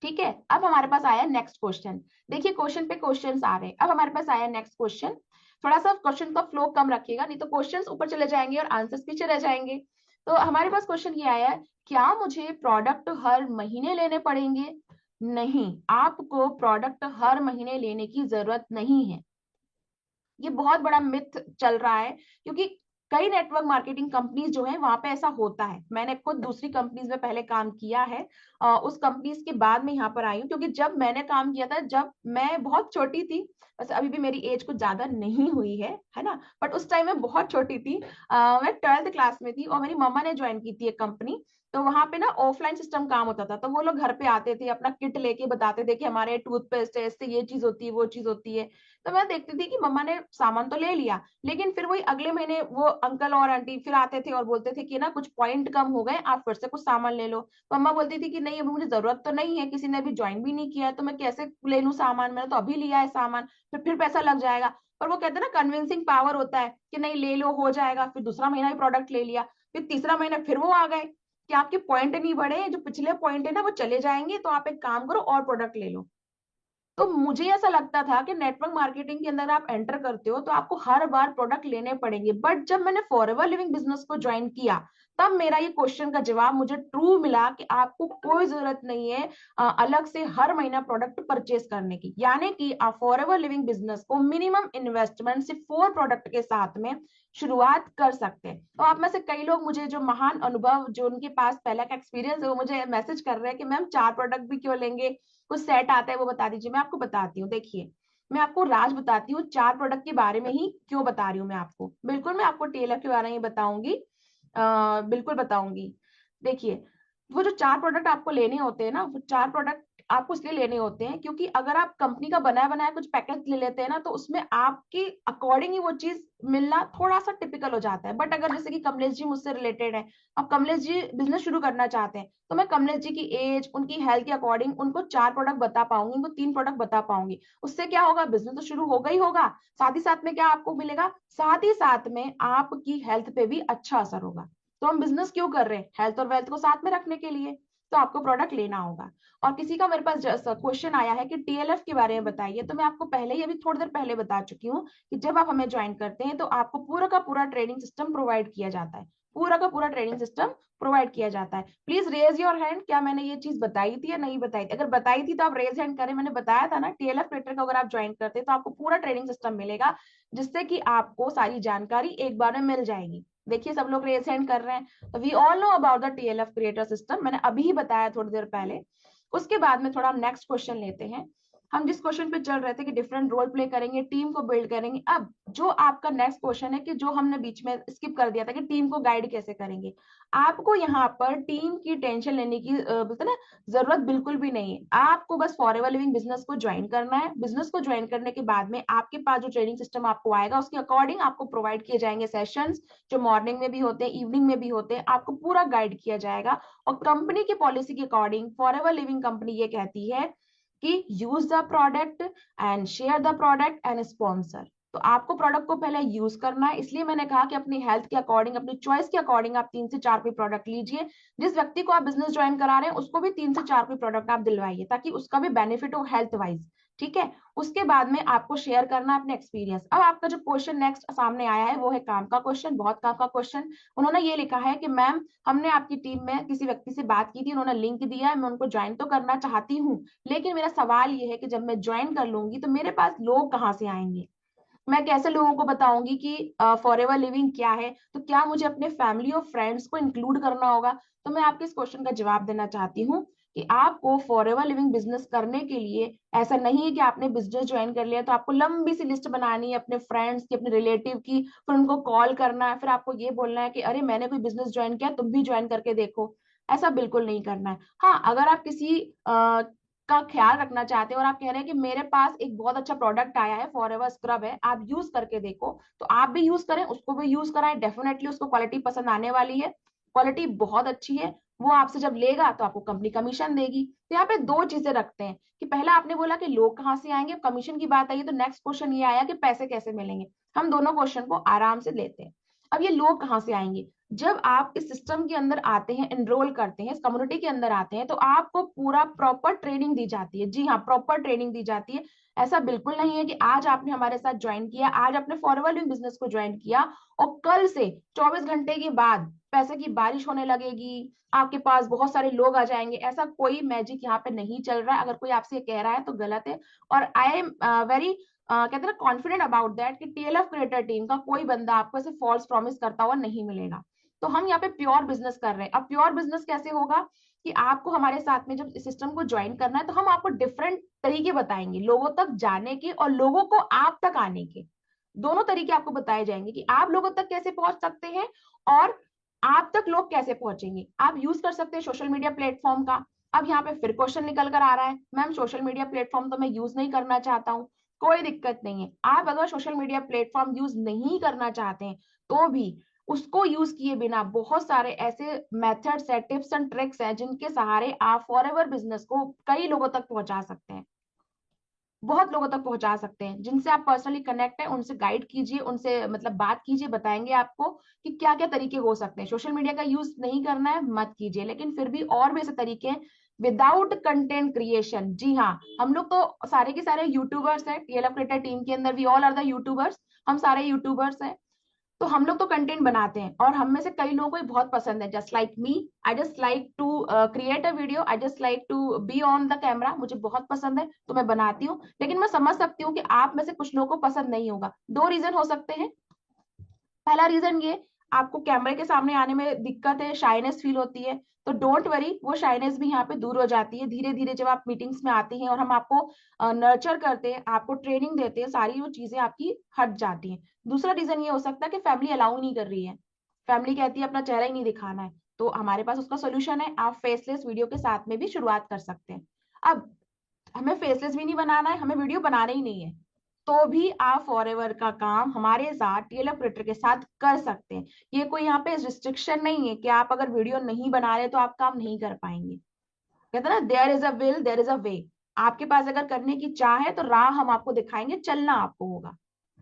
ठीक है, अब हमारे पास आया नेक्स्ट क्वेश्चन। देखिए क्वेश्चन पे क्वेश्चंस आ रहे हैं। अब हमारे पास आया नेक्स्ट क्वेश्चन। थोड़ा सा क्वेश्चन का फ्लो कम रखिएगा, नहीं तो क्वेश्चंस ऊपर चले जाएंगे और आंसर्स पीछे रह जाएंगे। तो हमारे पास क्वेश्चन ये आया है, क्या मुझे प्रोडक्ट हर महीने लेने पड़ेंगे? नहीं, आपको प्रोडक्ट हर महीने लेने की जरूरत नहीं है। ये बहुत बड़ा मिथ चल रहा है, क्योंकि कई नेटवर्क मार्केटिंग कंपनीज जो है वहां पे ऐसा होता है। मैंने खुद दूसरी कंपनीज में पहले काम किया है, उस कंपनीज के बाद में यहाँ पर आई हूँ, क्योंकि जब मैंने काम किया था जब मैं बहुत छोटी थी, बस अभी भी मेरी एज कुछ ज्यादा नहीं हुई है ना, बट उस टाइम मैं बहुत छोटी थी। मैं 12th क्लास में थी और मेरी मम्मा ने ज्वाइन की थी एक कंपनी। तो वहां पे ना ऑफलाइन सिस्टम काम होता था, तो वो लोग घर पे आते थे, अपना किट लेके बताते थे कि हमारे टूथपेस्ट है, इससे ये चीज होती है, वो चीज होती है। तो मैं देखती थी कि मम्मा ने सामान तो ले लिया, लेकिन फिर वही अगले महीने वो अंकल और आंटी फिर आते थे और बोलते थे कि ना कुछ पॉइंट कम हो गए, आप फिर से कुछ सामान ले लो। मम्मा बोलती थी कि नहीं अभी मुझे जरूरत तो नहीं है, किसी ने अभी ज्वाइन भी नहीं किया है, तो मैं कैसे ले लूं सामान, मैंने तो अभी लिया है सामान, फिर पैसा लग जाएगा। पर वो कहते हैं ना कन्विंसिंग पावर होता है कि नहीं ले लो हो जाएगा। फिर दूसरा महीना भी प्रोडक्ट ले लिया, फिर तीसरा महीना फिर वो आ गए कि आपके पॉइंट नहीं बढ़े, जो पिछले पॉइंट है ना वो चले जाएंगे, तो आप एक काम करो और प्रोडक्ट ले लो। तो मुझे ऐसा लगता था कि नेटवर्क मार्केटिंग के अंदर आप एंटर करते हो तो आपको हर बार प्रोडक्ट लेने पड़ेंगे, बट जब मैंने फॉरएवर लिविंग बिजनेस को ज्वाइन किया तब मेरा ये क्वेश्चन का जवाब मुझे ट्रू मिला कि आपको कोई जरूरत नहीं है अलग से हर महीना प्रोडक्ट परचेस करने की। यानी कि आप फॉरएवर लिविंग बिजनेस को मिनिमम इन्वेस्टमेंट सिर्फ 4 प्रोडक्ट के साथ में शुरुआत कर सकते हैं। तो आप में से कई लोग मुझे जो महान अनुभव, जो उनके पास पहला का एक्सपीरियंस है, वो मुझे मैसेज कर रहे हैं कि मैम 4 प्रोडक्ट भी क्यों लेंगे, कुछ सेट आता है वो बता दीजिए। मैं आपको बताती हूँ, देखिए मैं आपको राज बताती हूँ 4 प्रोडक्ट के बारे में ही क्यों बता रही हूँ मैं आपको। बिल्कुल मैं आपको टीएलएफ के बारे में बताऊंगी, बिल्कुल बताऊंगी। देखिए वो जो 4 प्रोडक्ट आपको लेने होते हैं ना, वो 4 प्रोडक्ट आपको इसलिए लेने होते हैं क्योंकि अगर आप कंपनी का बनाया बनाया कुछ पैकेज ले लेते हैं ना, तो उसमें आपके अकॉर्डिंग ही वो चीज मिलना थोड़ा सा टिपिकल हो जाता है। बट अगर जैसे कि कमलेश जी मुझसे रिलेटेड है, अब कमलेश जी बिजनेस शुरू करना चाहते हैं, तो मैं कमलेश जी की एज, उनकी हेल्थ के अकॉर्डिंग उनको 4 प्रोडक्ट बता पाऊंगी, उनको 3 प्रोडक्ट बता पाऊंगी। उससे क्या होगा, बिजनेस तो शुरू होगा ही होगा, साथ ही साथ में क्या आपको मिलेगा, साथ ही साथ में आपकी हेल्थ पे भी अच्छा असर होगा। तो हम बिजनेस क्यों कर रहे हैं, हेल्थ और वेल्थ को साथ में रखने के लिए। तो आपको प्रोडक्ट लेना होगा। और किसी का मेरे पास क्वेश्चन आया है कि टीएलएफ के बारे में बताइए, तो मैं आपको पहले ही अभी थोड़ी देर पहले बता चुकी हूँ कि जब आप हमें ज्वाइन करते हैं तो आपको पूरा का पूरा ट्रेनिंग सिस्टम प्रोवाइड किया जाता है, पूरा का पूरा ट्रेनिंग सिस्टम प्रोवाइड किया जाता है। प्लीज रेज योर हैंड, क्या मैंने ये चीज बताई थी या नहीं बताई थी? अगर बताई थी तो आप रेज हैंड करें। मैंने बताया था ना टीएलएफ क्रिएटर को अगर आप ज्वाइन करते हैं तो आपको पूरा ट्रेनिंग सिस्टम मिलेगा, जिससे कि आपको सारी जानकारी एक बार में मिल जाएगी। देखिए सब लोग रेज हैंड कर रहे हैं। तो we all know about the TLF creator system, मैंने अभी ही बताया थोड़ी देर पहले। उसके बाद में थोड़ा हम नेक्स्ट क्वेश्चन लेते हैं। हम जिस क्वेश्चन पे चल रहे थे कि डिफरेंट रोल प्ले करेंगे, टीम को बिल्ड करेंगे। अब जो आपका नेक्स्ट क्वेश्चन है कि जो हमने बीच में स्किप कर दिया था कि टीम को गाइड कैसे करेंगे, आपको यहाँ पर टीम की टेंशन लेने की बोलते ना जरूरत बिल्कुल भी नहीं है। आपको बस फॉरएवर लिविंग बिजनेस को ज्वाइन करना है। बिजनेस को ज्वाइन करने के बाद में आपके पास जो ट्रेनिंग सिस्टम आपको आएगा उसके अकॉर्डिंग आपको प्रोवाइड किए जाएंगे सेशंस, जो मॉर्निंग में भी होते हैं, इवनिंग में भी होते हैं, आपको पूरा गाइड किया जाएगा। और कंपनी की पॉलिसी के अकॉर्डिंग फॉरएवर लिविंग कंपनी ये कहती है कि use the product and share the product and sponsor. तो आपको प्रोडक्ट को पहले यूज करना है, इसलिए मैंने कहा कि अपनी हेल्थ के अकॉर्डिंग, अपनी चॉइस के अकॉर्डिंग आप 3 से 4 कोई प्रोडक्ट लीजिए। जिस व्यक्ति को आप बिजनेस ज्वाइन करा रहे हैं उसको भी 3 से 4 कोई प्रोडक्ट आप दिलवाइए ताकि उसका भी बेनिफिट हो हेल्थ वाइज। ठीक है, उसके बाद में आपको शेयर करना है अपने एक्सपीरियंस। अब आपका जो क्वेश्चन नेक्स्ट सामने आया है वो है काम का क्वेश्चन, बहुत काम का क्वेश्चन। उन्होंने ये लिखा है कि मैम हमने आपकी टीम में किसी व्यक्ति से बात की थी, उन्होंने लिंक दिया है, मैं उनको ज्वाइन तो करना चाहती हूँ, लेकिन मेरा सवाल ये है कि जब मैं ज्वाइन कर लूंगी तो मेरे पास लोग कहाँ से आएंगे, मैं कैसे लोगों को बताऊंगी कि फॉरएवर लिविंग क्या है, तो क्या मुझे अपने फैमिली और फ्रेंड्स को इंक्लूड करना होगा। तो मैं आपके इस क्वेश्चन का जवाब देना चाहती हूँ कि आपको फॉरएवर लिविंग बिजनेस करने के लिए ऐसा नहीं है कि आपने बिजनेस ज्वाइन कर लिया तो आपको लंबी सी लिस्ट बनानी है अपने फ्रेंड्स की, अपने रिलेटिव की, फिर उनको कॉल करना है, फिर आपको ये बोलना है कि अरे मैंने कोई बिजनेस ज्वाइन किया, तुम भी ज्वाइन करके देखो। ऐसा बिल्कुल नहीं करना है। हाँ, अगर आप किसी का ख्याल रखना चाहते हैं और आप कह रहे हैं कि मेरे पास एक बहुत अच्छा प्रोडक्ट आया है, फॉरएवर स्क्रब है, आप यूज करके देखो, तो आप भी यूज करें, उसको भी यूज कराएं। डेफिनेटली उसको क्वालिटी पसंद आने वाली है, क्वालिटी बहुत अच्छी है। वो आपसे जब लेगा तो आपको कंपनी कमीशन देगी। तो यहाँ पे दो चीजें रखते हैं कि पहला आपने बोला कि लोग कहाँ से आएंगे, कमीशन की बात आई है, तो नेक्स्ट क्वेश्चन ये आया कि पैसे कैसे मिलेंगे। हम दोनों क्वेश्चन को आराम से लेते हैं। अब ये लोग कहाँ से आएंगे, जब आप इस सिस्टम के अंदर आते हैं, एनरोल करते हैं, इस कम्युनिटी के अंदर आते हैं, तो आपको पूरा प्रॉपर ट्रेनिंग दी जाती है। जी हाँ, प्रॉपर ट्रेनिंग दी जाती है। ऐसा बिल्कुल नहीं है कि आज आपने हमारे साथ ज्वाइन किया, आज आपने फॉरएवर लिविंग बिजनेस को ज्वाइन किया और कल से 24 घंटे के बाद पैसे की बारिश होने लगेगी, आपके पास बहुत सारे लोग आ जाएंगे। ऐसा कोई मैजिक यहाँ पे नहीं चल रहा है। अगर कोई आपसे कह रहा है तो गलत है। और आई एम वेरी कहते हैं ना कॉन्फिडेंट अबाउट दैट कि टीएलएफ क्रिएटर टीम का कोई बंदा आपको ऐसे फॉल्स प्रॉमिस करता हुआ नहीं मिलेगा। तो हम यहाँ पे प्योर बिजनेस कर रहे हैं। अब प्योर बिजनेस कैसे होगा कि आपको हमारे साथ में जब इस सिस्टम को ज्वाइन करना है तो हम आपको डिफरेंट तरीके बताएंगे लोगों तक जाने के और लोगों को आप तक आने के। दोनों तरीके आपको बताए जाएंगे कि आप लोगों तक कैसे पहुंच सकते हैं और आप तक लोग कैसे पहुंचेंगे। आप यूज कर सकते हैं सोशल मीडिया प्लेटफॉर्म का। अब यहाँ पे फिर क्वेश्चन निकल कर आ रहा है, मैम सोशल मीडिया प्लेटफॉर्म तो मैं यूज नहीं करना चाहता हूँ। कोई दिक्कत नहीं है, आप अगर सोशल मीडिया प्लेटफॉर्म यूज नहीं करना चाहते हैं तो भी उसको यूज किए बिना बहुत सारे ऐसे मेथड्स है, टिप्स एंड ट्रिक्स है जिनके सहारे आप फॉरएवर बिजनेस को कई लोगों तक पहुंचा सकते हैं, बहुत लोगों तक पहुंचा सकते हैं। जिनसे आप पर्सनली कनेक्ट है उनसे गाइड कीजिए, उनसे मतलब बात कीजिए, बताएंगे आपको कि क्या क्या तरीके हो सकते हैं। सोशल मीडिया का यूज नहीं करना है मत कीजिए, लेकिन फिर भी और भी ऐसे तरीके हैं विदाउट कंटेंट क्रिएशन। जी हाँ, हम लोग तो सारे के सारे यूट्यूबर्स हैं, टीएलएफ क्रिएटर टीम के अंदर we all are the YouTubers, हम सारे यूट्यूबर्स हैं। तो हम लोग तो कंटेंट बनाते हैं और हम में से कई लोगों को ये बहुत पसंद है। Just like me, I just like to create a video, I just like to be on the camera, मुझे बहुत पसंद है तो मैं बनाती हूँ। लेकिन मैं समझ सकती हूँ कि आप में से कुछ लोगों को पसंद नहीं होगा। दो रीजन हो सकते हैं। पहला रीजन ये, आपको कैमरे के सामने आने में दिक्कत है, शाइनेस फील होती है, तो डोंट वरी, वो शाइनेस भी यहाँ पे दूर हो जाती है धीरे धीरे जब आप मीटिंग्स में आती हैं और हम आपको नर्चर करते हैं, आपको ट्रेनिंग देते हैं, सारी वो चीजें आपकी हट जाती हैं। दूसरा रीजन ये हो सकता है कि फैमिली अलाउ नहीं कर रही है, फैमिली कहती है अपना चेहरा ही नहीं दिखाना है, तो हमारे पास उसका सोल्यूशन है, आप फेसलेस वीडियो के साथ में भी शुरुआत कर सकते हैं। अब हमें फेसलेस भी नहीं बनाना है, हमें वीडियो बनाना ही नहीं है, तो भी आप फॉरएवर का काम हमारे साथ टीएलएफ क्रिएटर के साथ कर सकते हैं। ये कोई यहाँ पे रिस्ट्रिक्शन नहीं है कि आप अगर वीडियो नहीं बना रहे तो आप काम नहीं कर पाएंगे। कहते हैं ना, there is a will there is a way. आपके पास अगर करने की चाह है तो राह हम आपको दिखाएंगे, चलना आपको होगा।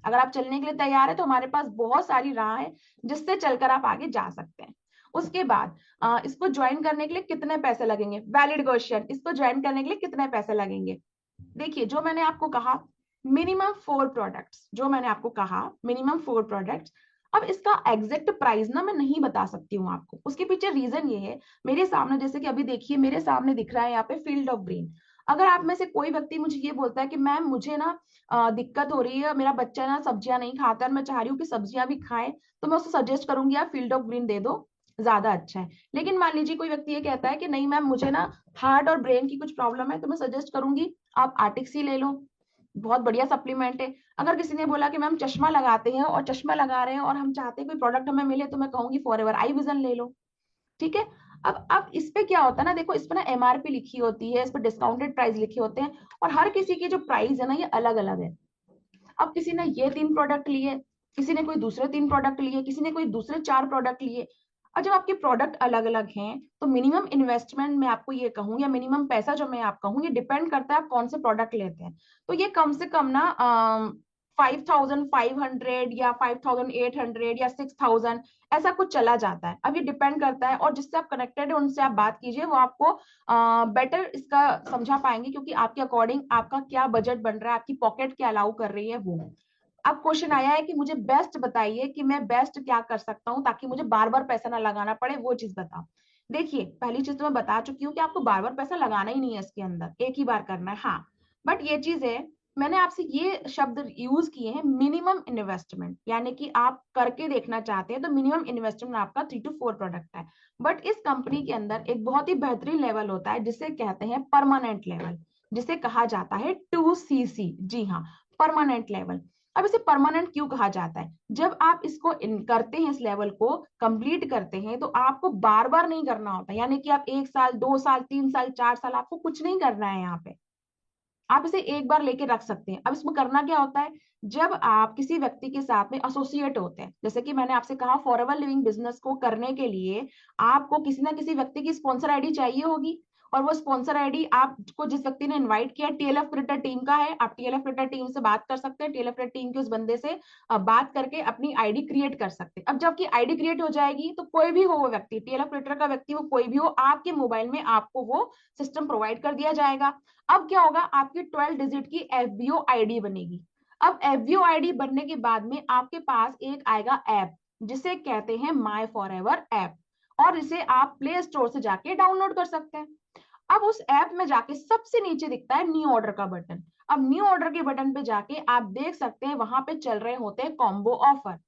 अगर आप चलने के लिए तैयार है तो हमारे पास बहुत सारी राह है जिससे चलकर आप आगे जा सकते हैं। उसके बाद इसको ज्वाइन करने के लिए कितने पैसे लगेंगे, वैलिड क्वेश्चन, इसको ज्वाइन करने के लिए कितने पैसे लगेंगे। देखिए, जो मैंने आपको कहा मिनिमम 4 प्रोडक्ट्स, जो मैंने आपको कहा मिनिमम 4 प्रोडक्ट्स। अब इसका एग्जैक्ट प्राइस ना मैं नहीं बता सकती हूँ आपको, उसके पीछे रीजन ये है, मेरे सामने जैसे कि अभी देखिए मेरे सामने दिख रहा है यहाँ पे फील्ड ऑफ ग्रीन। अगर आप में से कोई व्यक्ति मुझे ये बोलता है कि मैम मुझे ना दिक्कत हो रही है, मेरा बच्चा ना सब्जियां नहीं खाता और मैं चाह रही हूँ कि सब्जियां भी खाए, तो मैं उसको सजेस्ट करूंगी आप फील्ड ऑफ ग्रीन दे दो। ज्यादा अच्छा है। लेकिन मान लीजिए कोई व्यक्ति ये कहता है कि नहीं मैम मुझे ना हार्ट और ब्रेन की कुछ प्रॉब्लम है, तो मैं सजेस्ट करूंगी आप आर्टिक्सी ले लो, बहुत बढ़िया सप्लीमेंट है। अगर किसी ने बोला कि मैम चश्मा लगाते हैं और चश्मा लगा रहे हैं और हम चाहते हैं कोई प्रोडक्ट हमें मिले, तो मैं कहूंगी फॉरएवर आई विजन ले लो। ठीक है। अब इस पे क्या होता है ना, देखो इस पे ना एमआरपी लिखी होती है, इस पे डिस्काउंटेड प्राइस लिखे होते हैं, और हर किसी की जो प्राइस है ना ये अलग अलग है। अब किसी ने ये 3 प्रोडक्ट लिए, किसी ने कोई दूसरे 3 प्रोडक्ट लिए, किसी ने कोई दूसरे 4 प्रोडक्ट लिए। और जब आपके प्रोडक्ट अलग अलग हैं तो मिनिमम इन्वेस्टमेंट मैं आपको ये कहूँ, या मिनिमम पैसा जो मैं आप कहूँ, ये डिपेंड करता है आप कौन से प्रोडक्ट लेते हैं। तो ये कम से कम ना 5500 या 5800 या 6000 ऐसा कुछ चला जाता है। अब ये डिपेंड करता है, और जिससे आप कनेक्टेड है उनसे आप बात कीजिए, वो आपको बेटर इसका समझा पाएंगे, क्योंकि आपके अकॉर्डिंग आपका क्या बजट बन रहा है, आपकी पॉकेट क्या अलाउ कर रही है वो। अब क्वेश्चन आया है कि मुझे बेस्ट बताइए कि मैं बेस्ट क्या कर सकता हूँ ताकि मुझे बार बार पैसा ना लगाना पड़े, वो चीज बताओ। देखिए पहली चीज तो मैं बता चुकी हूँ कि आपको बार बार पैसा लगाना ही नहीं है इसके अंदर, एक ही बार करना है। हाँ, बट ये चीज है, मैंने आपसे ये शब्द यूज किए हैं मिनिमम इन्वेस्टमेंट, यानी कि आप करके देखना चाहते हैं तो मिनिमम इन्वेस्टमेंट आपका 3 to 4 प्रोडक्ट है। बट इस कंपनी के अंदर एक बहुत ही बेहतरीन लेवल होता है जिसे कहते हैं परमानेंट लेवल, जिसे कहा जाता है 2cc। जी हाँ, परमानेंट लेवल। अब इसे परमानेंट क्यों कहा जाता है? जब आप इसको करते हैं, इस लेवल को कंप्लीट करते हैं, तो आपको बार बार नहीं करना होता, यानी कि आप 1 साल 2 साल 3 साल 4 साल आपको कुछ नहीं करना है यहाँ पे, आप इसे एक बार लेके रख सकते हैं। अब इसमें करना क्या होता है, जब आप किसी व्यक्ति के साथ में एसोसिएट होते हैं, जैसे कि मैंने आपसे कहा फॉरएवर लिविंग बिजनेस को करने के लिए आपको किसी ना किसी व्यक्ति की स्पॉन्सर आईडी चाहिए होगी, और वो स्पॉन्सर आईडी आपको जिस व्यक्ति ने इनवाइट किया टीएलएफ क्रिएटर टीम का है, आप टीएलएफ क्रिएटर टीम से बात कर सकते हैं, टीएलएफ क्रिएटर टीम के उस बंदे से बात करके अपनी आईडी क्रिएट कर सकते हैं। अब जब आपकी आईडी क्रिएट हो जाएगी तो कोई भी हो वो व्यक्ति, टीएलएफ क्रिएटर का व्यक्ति वो कोई भी हो, आपके मोबाइल में आपको वो सिस्टम प्रोवाइड कर दिया जाएगा। अब क्या होगा, आपकी 12 डिजिट की एफबीओ आईडी बनेगी। अब एफबीओ आईडी बनने के बाद में आपके पास एक आएगा ऐप, जिसे कहते हैं माय फॉरएवर ऐप, और इसे आप प्ले स्टोर से जाके डाउनलोड कर सकते हैं। अब उस ऐप में जाके सबसे नीचे दिखता है न्यू ऑर्डर का बटन। अब न्यू ऑर्डर के बटन पे जाके आप देख सकते हैं वहां पे चल रहे होते हैं कॉम्बो ऑफर।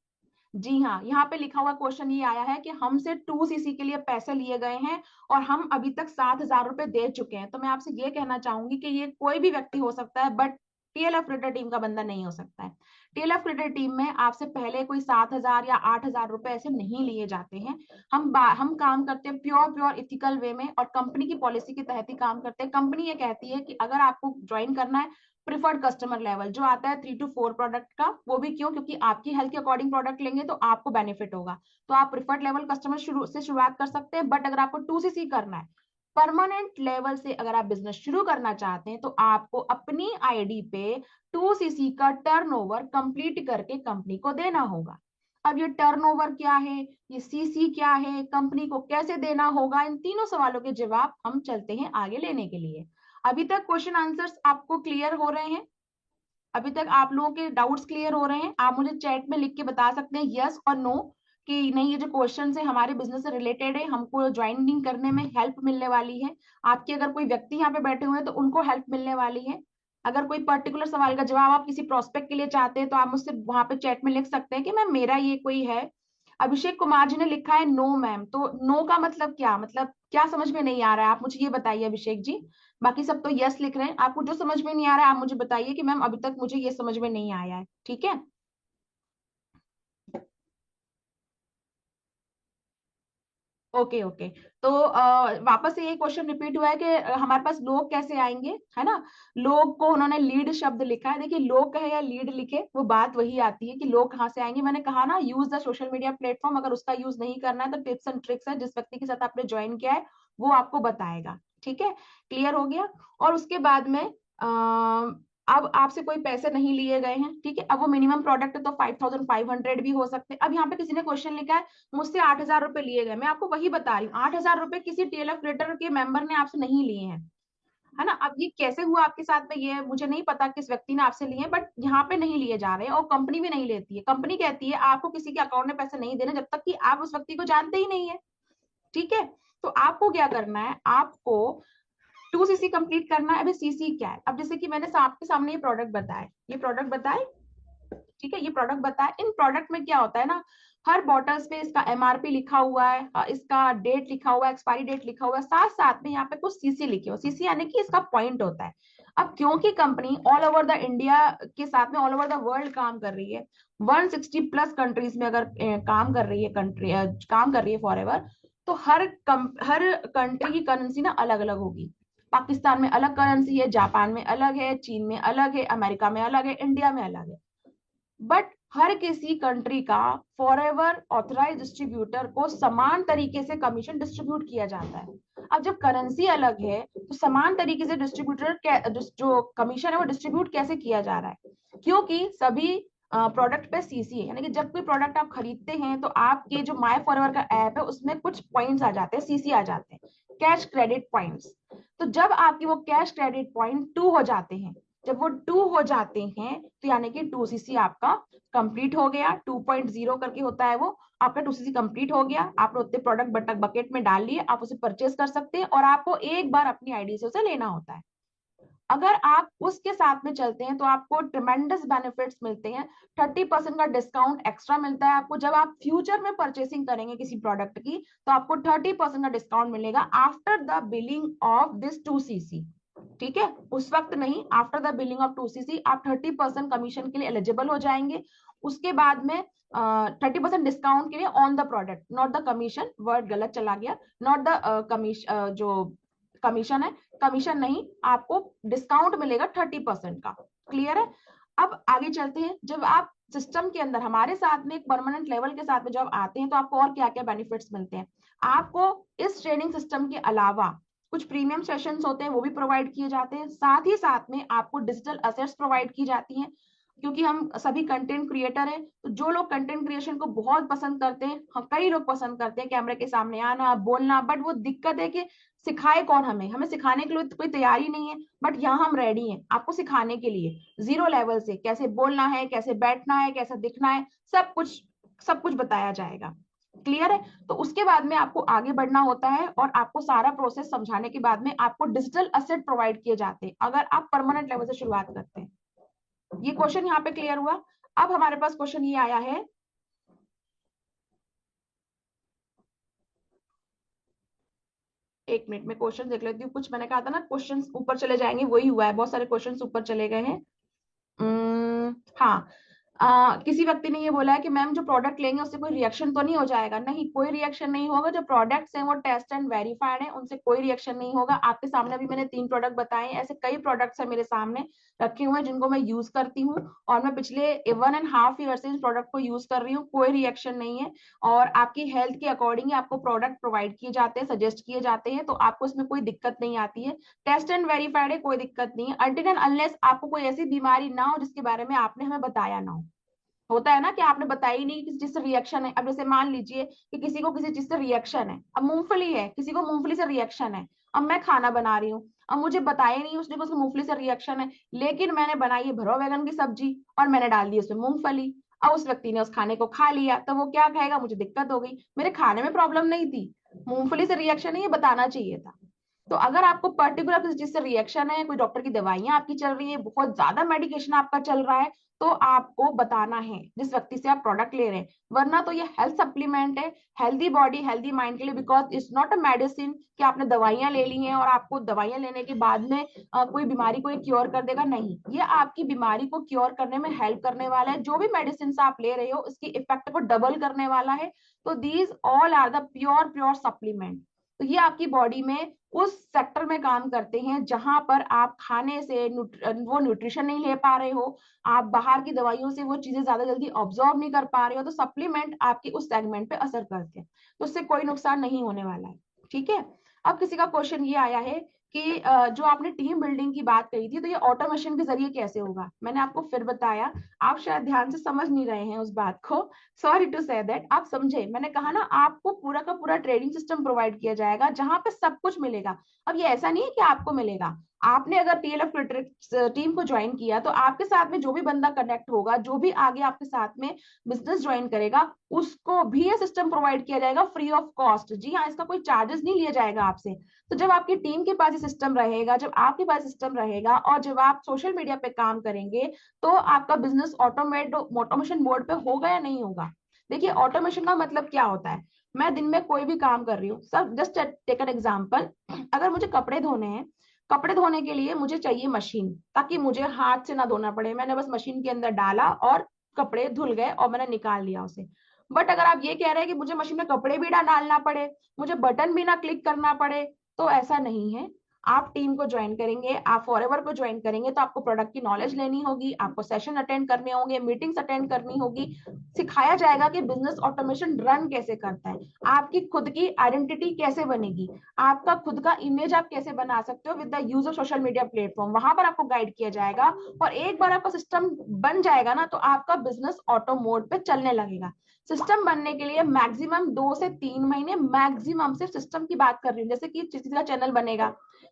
जी हाँ, यहाँ पे लिखा हुआ क्वेश्चन ये आया है कि हमसे 2cc के लिए पैसे लिए गए हैं और हम अभी तक 7,000 रुपए दे चुके हैं। तो मैं आपसे ये कहना चाहूंगी कि ये कोई भी व्यक्ति हो सकता है, बट टीएलएफ क्रिएटर टीम का बंदा नहीं हो सकता है। टीएलएफ क्रिएटर टीम में आपसे पहले कोई 7,000 या 8,000 रुपए ऐसे नहीं लिए जाते हैं। हम काम करते हैं प्योर प्योर इथिकल वे में, और कंपनी की पॉलिसी के तहत ही काम करते हैं। कंपनी ये कहती है कि अगर आपको ज्वाइन करना है प्रिफर्ड कस्टमर लेवल जो आता है 3 to 4 प्रोडक्ट का, वो भी क्यों, क्योंकि आपकी हेल्थ के अकॉर्डिंग प्रोडक्ट लेंगे तो आपको बेनिफिट होगा, तो आप प्रिफर्ड लेवल कस्टमर शुरुआत कर सकते हैं। बट अगर आपको 2cc करना है, परमानेंट लेवल से अगर आप बिजनेस शुरू करना चाहते हैं, तो आपको अपनी आईडी पे 2cc का टर्नओवर कंप्लीट करके कंपनी को देना होगा। अब ये टर्नओवर क्या है, ये सीसी क्या है, कंपनी को कैसे देना होगा, इन तीनों सवालों के जवाब हम चलते हैं आगे लेने के लिए। अभी तक क्वेश्चन आंसर्स आपको क्लियर हो रहे हैं? अभी तक आप लोगों के डाउट्स क्लियर हो रहे हैं? आप मुझे चैट में लिख के बता सकते हैं यस और नो, कि नहीं ये जो क्वेश्चन है हमारे बिजनेस से रिलेटेड है, हमको ज्वाइनिंग करने में हेल्प मिलने वाली है। आपके अगर कोई व्यक्ति यहाँ पे बैठे हुए हैं तो उनको हेल्प मिलने वाली है। अगर कोई पर्टिकुलर सवाल का जवाब आप किसी प्रोस्पेक्ट के लिए चाहते हैं तो आप मुझसे वहां पे चैट में लिख सकते हैं कि मैम मेरा ये कोई है। अभिषेक कुमार जी ने लिखा है नो मैम, तो नो का मतलब क्या, मतलब क्या समझ में नहीं आ रहा है, आप मुझे ये बताइए अभिषेक जी। बाकी सब तो यस लिख रहे हैं, आपको जो समझ में नहीं आ रहा है आप मुझे बताइए कि मैम अभी तक मुझे ये समझ में नहीं आया है, ठीक है। Okay okay. तो वापस से ये क्वेश्चन रिपीट हुआ है कि हमारे पास लोग कैसे आएंगे, है ना। लोग को उन्होंने लीड शब्द लिखा है, देखिए लोग कहे या लीड लिखे वो बात वही आती है कि लोग कहाँ से आएंगे। मैंने कहा ना, use the social media platform, अगर उसका यूज नहीं करना है तो टिप्स एंड ट्रिक्स है जिस व्यक्ति के साथ आपने ज्वाइन किया है वो आपको बताएगा, ठीक है। क्लियर हो गया। और उसके बाद में अब आपसे कोई पैसे नहीं लिए गए हैं, ठीक है। अब वो मिनिमम प्रोडक्ट है तो 5,500 भी हो सकते हैं। अब यहाँ पे किसी ने क्वेश्चन लिखा है मुझसे 8,000 रुपए लिए गए, मैं आपको वही बता रही हूँ 8,000 रुपए किसी टीएलएफ क्रिएटर के मेंबर ने आपसे नहीं लिए हैं, है ना। अब ये कैसे हुआ आपके साथ में, ये मुझे नहीं पता किस व्यक्ति ने आपसे लिए, बट यहाँ पे नहीं लिए जा रहे हैं, और कंपनी भी नहीं लेती है। कंपनी कहती है आपको किसी के अकाउंट में पैसे नहीं देने जब तक कि आप उस व्यक्ति को जानते ही नहीं है, ठीक है। तो आपको क्या करना है, आपको 2cc कंप्लीट करना है। अभी सीसी क्या है, अब जैसे कि मैंने आपके सामने ये प्रोडक्ट बताए, ये प्रोडक्ट बताए, ठीक है, ये प्रोडक्ट बताए। इन प्रोडक्ट में क्या होता है ना, हर बॉटल्स पे इसका एमआरपी लिखा हुआ है, इसका डेट लिखा हुआ है, एक्सपायरी डेट लिखा हुआ है, साथ साथ में यहाँ पे कुछ सीसी लिखे हो, सीसी यानी कि इसका पॉइंट होता है। अब क्योंकि company all over the India के साथ में ऑल ओवर द वर्ल्ड काम कर रही है, 160 प्लस कंट्रीज में अगर काम कर रही है, काम कर रही है फॉर एवर, तो हर कंट्री की करेंसी ना अलग अलग होगी। पाकिस्तान में अलग करेंसी है, जापान में अलग है, चीन में अलग है, अमेरिका में अलग है, इंडिया में अलग है। बट हर किसी कंट्री का फॉरएवर ऑथराइज डिस्ट्रीब्यूटर को समान तरीके से कमीशन डिस्ट्रीब्यूट किया जाता है। अब जब करेंसी अलग है तो समान तरीके से डिस्ट्रीब्यूटर जो कमीशन है वो डिस्ट्रीब्यूट कैसे किया जा रहा है, क्योंकि सभी प्रोडक्ट पे सीसी है, यानी कि जब कोई प्रोडक्ट आप खरीदते हैं तो आपके जो माय फॉरएवर का ऐप है उसमें कुछ पॉइंट्स आ जाते हैं, सीसी आ जाते हैं, कैश क्रेडिट पॉइंट्स। तो जब आपकी वो कैश क्रेडिट पॉइंट 2 हो जाते हैं, जब वो 2 हो जाते हैं तो यानी कि 2cc आपका कंप्लीट हो गया, 2.0 करके होता है वो, आपका 2cc कंप्लीट हो गया, आपने उतने प्रोडक्ट बकेट में डाल लिए, आप उसे परचेस कर सकते हैं और आपको एक बार अपनी आईडी से उसे लेना होता है। अगर आप उसके साथ में चलते हैं तो आपको ट्रिमेंडस बेनिफिट्स मिलते हैं, 30% का डिस्काउंट एक्स्ट्रा मिलता है आपको। जब आप फ्यूचर में परचेसिंग करेंगे किसी प्रोडक्ट की तो आपको 30% का डिस्काउंट मिलेगा after the billing of this 2cc। ठीक है, उस वक्त नहीं, after the billing of 2cc आप 30% कमीशन के लिए एलिजिबल हो जाएंगे। उसके बाद में 30% डिस्काउंट के लिए on the product, not the commission, word गलत चला गया, नॉट द कमीशन, जो कमीशन है, कमीशन नहीं, आपको डिस्काउंट मिलेगा 30% का। क्लियर है? अब आगे चलते हैं। जब आप सिस्टम के अंदर हमारे साथ में एक परमानेंट लेवल के साथ में जब आते हैं तो आपको और क्या क्या बेनिफिट्स मिलते हैं। आपको इस ट्रेनिंग सिस्टम के अलावा कुछ प्रीमियम सेशंस होते हैं वो भी प्रोवाइड किए जाते हैं, साथ ही साथ में आपको डिजिटल असेट्स प्रोवाइड की जाती हैं, क्योंकि हम सभी कंटेंट क्रिएटर हैं। तो जो लोग कंटेंट क्रिएशन को बहुत पसंद करते हैं, हम कई लोग पसंद करते हैं कैमरे के सामने आना, बोलना, बट वो दिक्कत है कि सिखाए कौन, हमें सिखाने के लिए तो कोई तैयारी नहीं है। बट यहाँ हम रेडी हैं आपको सिखाने के लिए, जीरो लेवल से कैसे बोलना है, कैसे बैठना है, कैसे दिखना है, सब कुछ बताया जाएगा। क्लियर है? तो उसके बाद में आपको आगे बढ़ना होता है और आपको सारा प्रोसेस समझाने के बाद में आपको डिजिटल असेट प्रोवाइड किए जाते हैं अगर आप परमानेंट लेवल से शुरुआत करते हैं। ये क्वेश्चन यहाँ पे क्लियर हुआ? अब हमारे पास क्वेश्चन ये आया है, एक मिनट में क्वेश्चन देख लेती हूँ। कुछ मैंने कहा था ना क्वेश्चन ऊपर चले जाएंगे, वही हुआ है, बहुत सारे क्वेश्चन ऊपर चले गए हैं। हाँ, किसी व्यक्ति ने ये बोला है कि मैम जो प्रोडक्ट लेंगे उससे कोई रिएक्शन तो नहीं हो जाएगा? नहीं, कोई रिएक्शन नहीं होगा। जो प्रोडक्ट्स हैं वो टेस्ट एंड वेरीफाइड है, उनसे कोई रिएक्शन नहीं होगा। आपके सामने अभी मैंने 3 प्रोडक्ट बताए हैं, ऐसे कई प्रोडक्ट्स हैं मेरे सामने रखे हुए हैं जिनको मैं यूज करती हूँ और मैं पिछले 1.5 ईयर से इस प्रोडक्ट को यूज कर रही हूँ, कोई रिएक्शन नहीं है। और आपकी हेल्थ के अकॉर्डिंग आपको प्रोडक्ट प्रोवाइड किए जाते हैं, सजेस्ट किए जाते हैं, तो आपको इसमें कोई दिक्कत नहीं आती है। टेस्ट एंड वेरीफाइड है, कोई दिक्कत नहीं है, अनटिल एंड अनलेस आपको कोई ऐसी बीमारी ना हो जिसके बारे में आपने हमें बताया ना हो। होता है ना कि आपने बताया ही नहीं किसी चीज से रिएक्शन है। अब जैसे मान लीजिए कि किसी को किसी चीज से रिएक्शन है, अब मूंगफली है, किसी को मूंगफली से रिएक्शन है, अब मैं खाना बना रही हूँ, अब मुझे बताया नहीं उसने को उसको मूंगफली से रिएक्शन है, लेकिन मैंने बनाई है भरवा बैगन की सब्जी और मैंने डाल दी उसमें मूंगफली, अब उस व्यक्ति ने उस खाने को खा लिया, तो वो क्या कहेगा, मुझे दिक्कत हो गई, मेरे खाने में प्रॉब्लम नहीं थी, मूंगफली से रिएक्शन है, ये बताना चाहिए था। तो अगर आपको पर्टिकुलर किसी चीज से रिएक्शन है, कोई डॉक्टर की दवाइयां आपकी चल रही है, बहुत ज्यादा मेडिकेशन आपका चल रहा है, तो आपको बताना है जिस व्यक्ति से आप प्रोडक्ट ले रहे हैं। वरना तो ये हेल्थ सप्लीमेंट है, हेल्दी बॉडी हेल्दी माइंड के लिए, because it's not a medicine कि आपने दवाइयां ले ली हैं और आपको दवाइयां लेने के बाद में कोई बीमारी को क्योर कर देगा। नहीं, ये आपकी बीमारी को क्योर करने में हेल्प करने वाला है। जो भी मेडिसिन आप ले रहे हो उसकी इफेक्ट को डबल करने वाला है। तो these all are the pure pure supplement. तो ये आपकी बॉडी में उस सेक्टर में काम करते हैं जहां पर आप खाने से वो न्यूट्रिशन नहीं ले पा रहे हो, आप बाहर की दवाइयों से वो चीजें ज्यादा जल्दी ऑब्जॉर्व नहीं कर पा रहे हो, तो सप्लीमेंट आपकी उस सेगमेंट पे असर करते हैं, तो उससे कोई नुकसान नहीं होने वाला है। ठीक है? अब किसी का क्वेश्चन ये आया है कि जो आपने टीम बिल्डिंग की बात कही थी, तो ये ऑटोमेशन के जरिए कैसे होगा? मैंने आपको फिर बताया, आप शायद ध्यान से समझ नहीं रहे हैं उस बात को, सॉरी टू से दैट। आप समझे, मैंने कहा ना आपको पूरा का पूरा ट्रेडिंग सिस्टम प्रोवाइड किया जाएगा जहां पे सब कुछ मिलेगा। अब ये ऐसा नहीं है कि आपको मिलेगा, आपने अगर टीएलएफ टीम को ज्वाइन किया तो आपके साथ में जो भी बंदा कनेक्ट होगा, जो भी आगे आपके साथ में बिजनेस ज्वाइन करेगा, उसको भी ये सिस्टम प्रोवाइड किया जाएगा फ्री ऑफ कॉस्ट। जी हाँ, इसका कोई चार्जेस नहीं लिया जाएगा आपसे। तो जब आपकी टीम के पास ये सिस्टम रहेगा, जब आपके पास सिस्टम रहेगा और जब आप सोशल मीडिया पे काम करेंगे, तो आपका बिजनेस ऑटोमेशन मोड पे होगा या नहीं होगा? देखिए ऑटोमेशन का मतलब क्या होता है, मैं दिन में कोई भी काम कर रही हूँ, सब जस्ट टेक एन एग्जांपल, अगर मुझे कपड़े धोने हैं, कपड़े धोने के लिए मुझे चाहिए मशीन, ताकि मुझे हाथ से ना धोना पड़े, मैंने बस मशीन के अंदर डाला और कपड़े धुल गए और मैंने निकाल लिया उसे। बट अगर आप ये कह रहे हैं कि मुझे मशीन में कपड़े भी डालना पड़े, मुझे बटन भी ना क्लिक करना पड़े, तो ऐसा नहीं है। आप टीम को ज्वाइन करेंगे, आप फॉरएवर को ज्वाइन करेंगे, तो आपको प्रोडक्ट की नॉलेज लेनी होगी, आपको सेशन अटेंड करने होंगे, मीटिंग्स अटेंड करनी होगी, सिखाया जाएगा कि बिजनेस ऑटोमेशन रन कैसे करता है, आपकी खुद की आइडेंटिटी कैसे बनेगी, आपका खुद का इमेज आप कैसे बना सकते हो with the use of social media platform, वहां पर आपको गाइड किया जाएगा। और एक बार आपका सिस्टम बन जाएगा ना, तो आपका बिजनेस ऑटो मोड पे चलने लगेगा। सिस्टम बनने के लिए मैक्सिमम 2 से 3 महीने, मैक्सिमम सिर्फ सिस्टम की बात कर रही हूँ, जैसे कि किसी का चैनल बनेगा,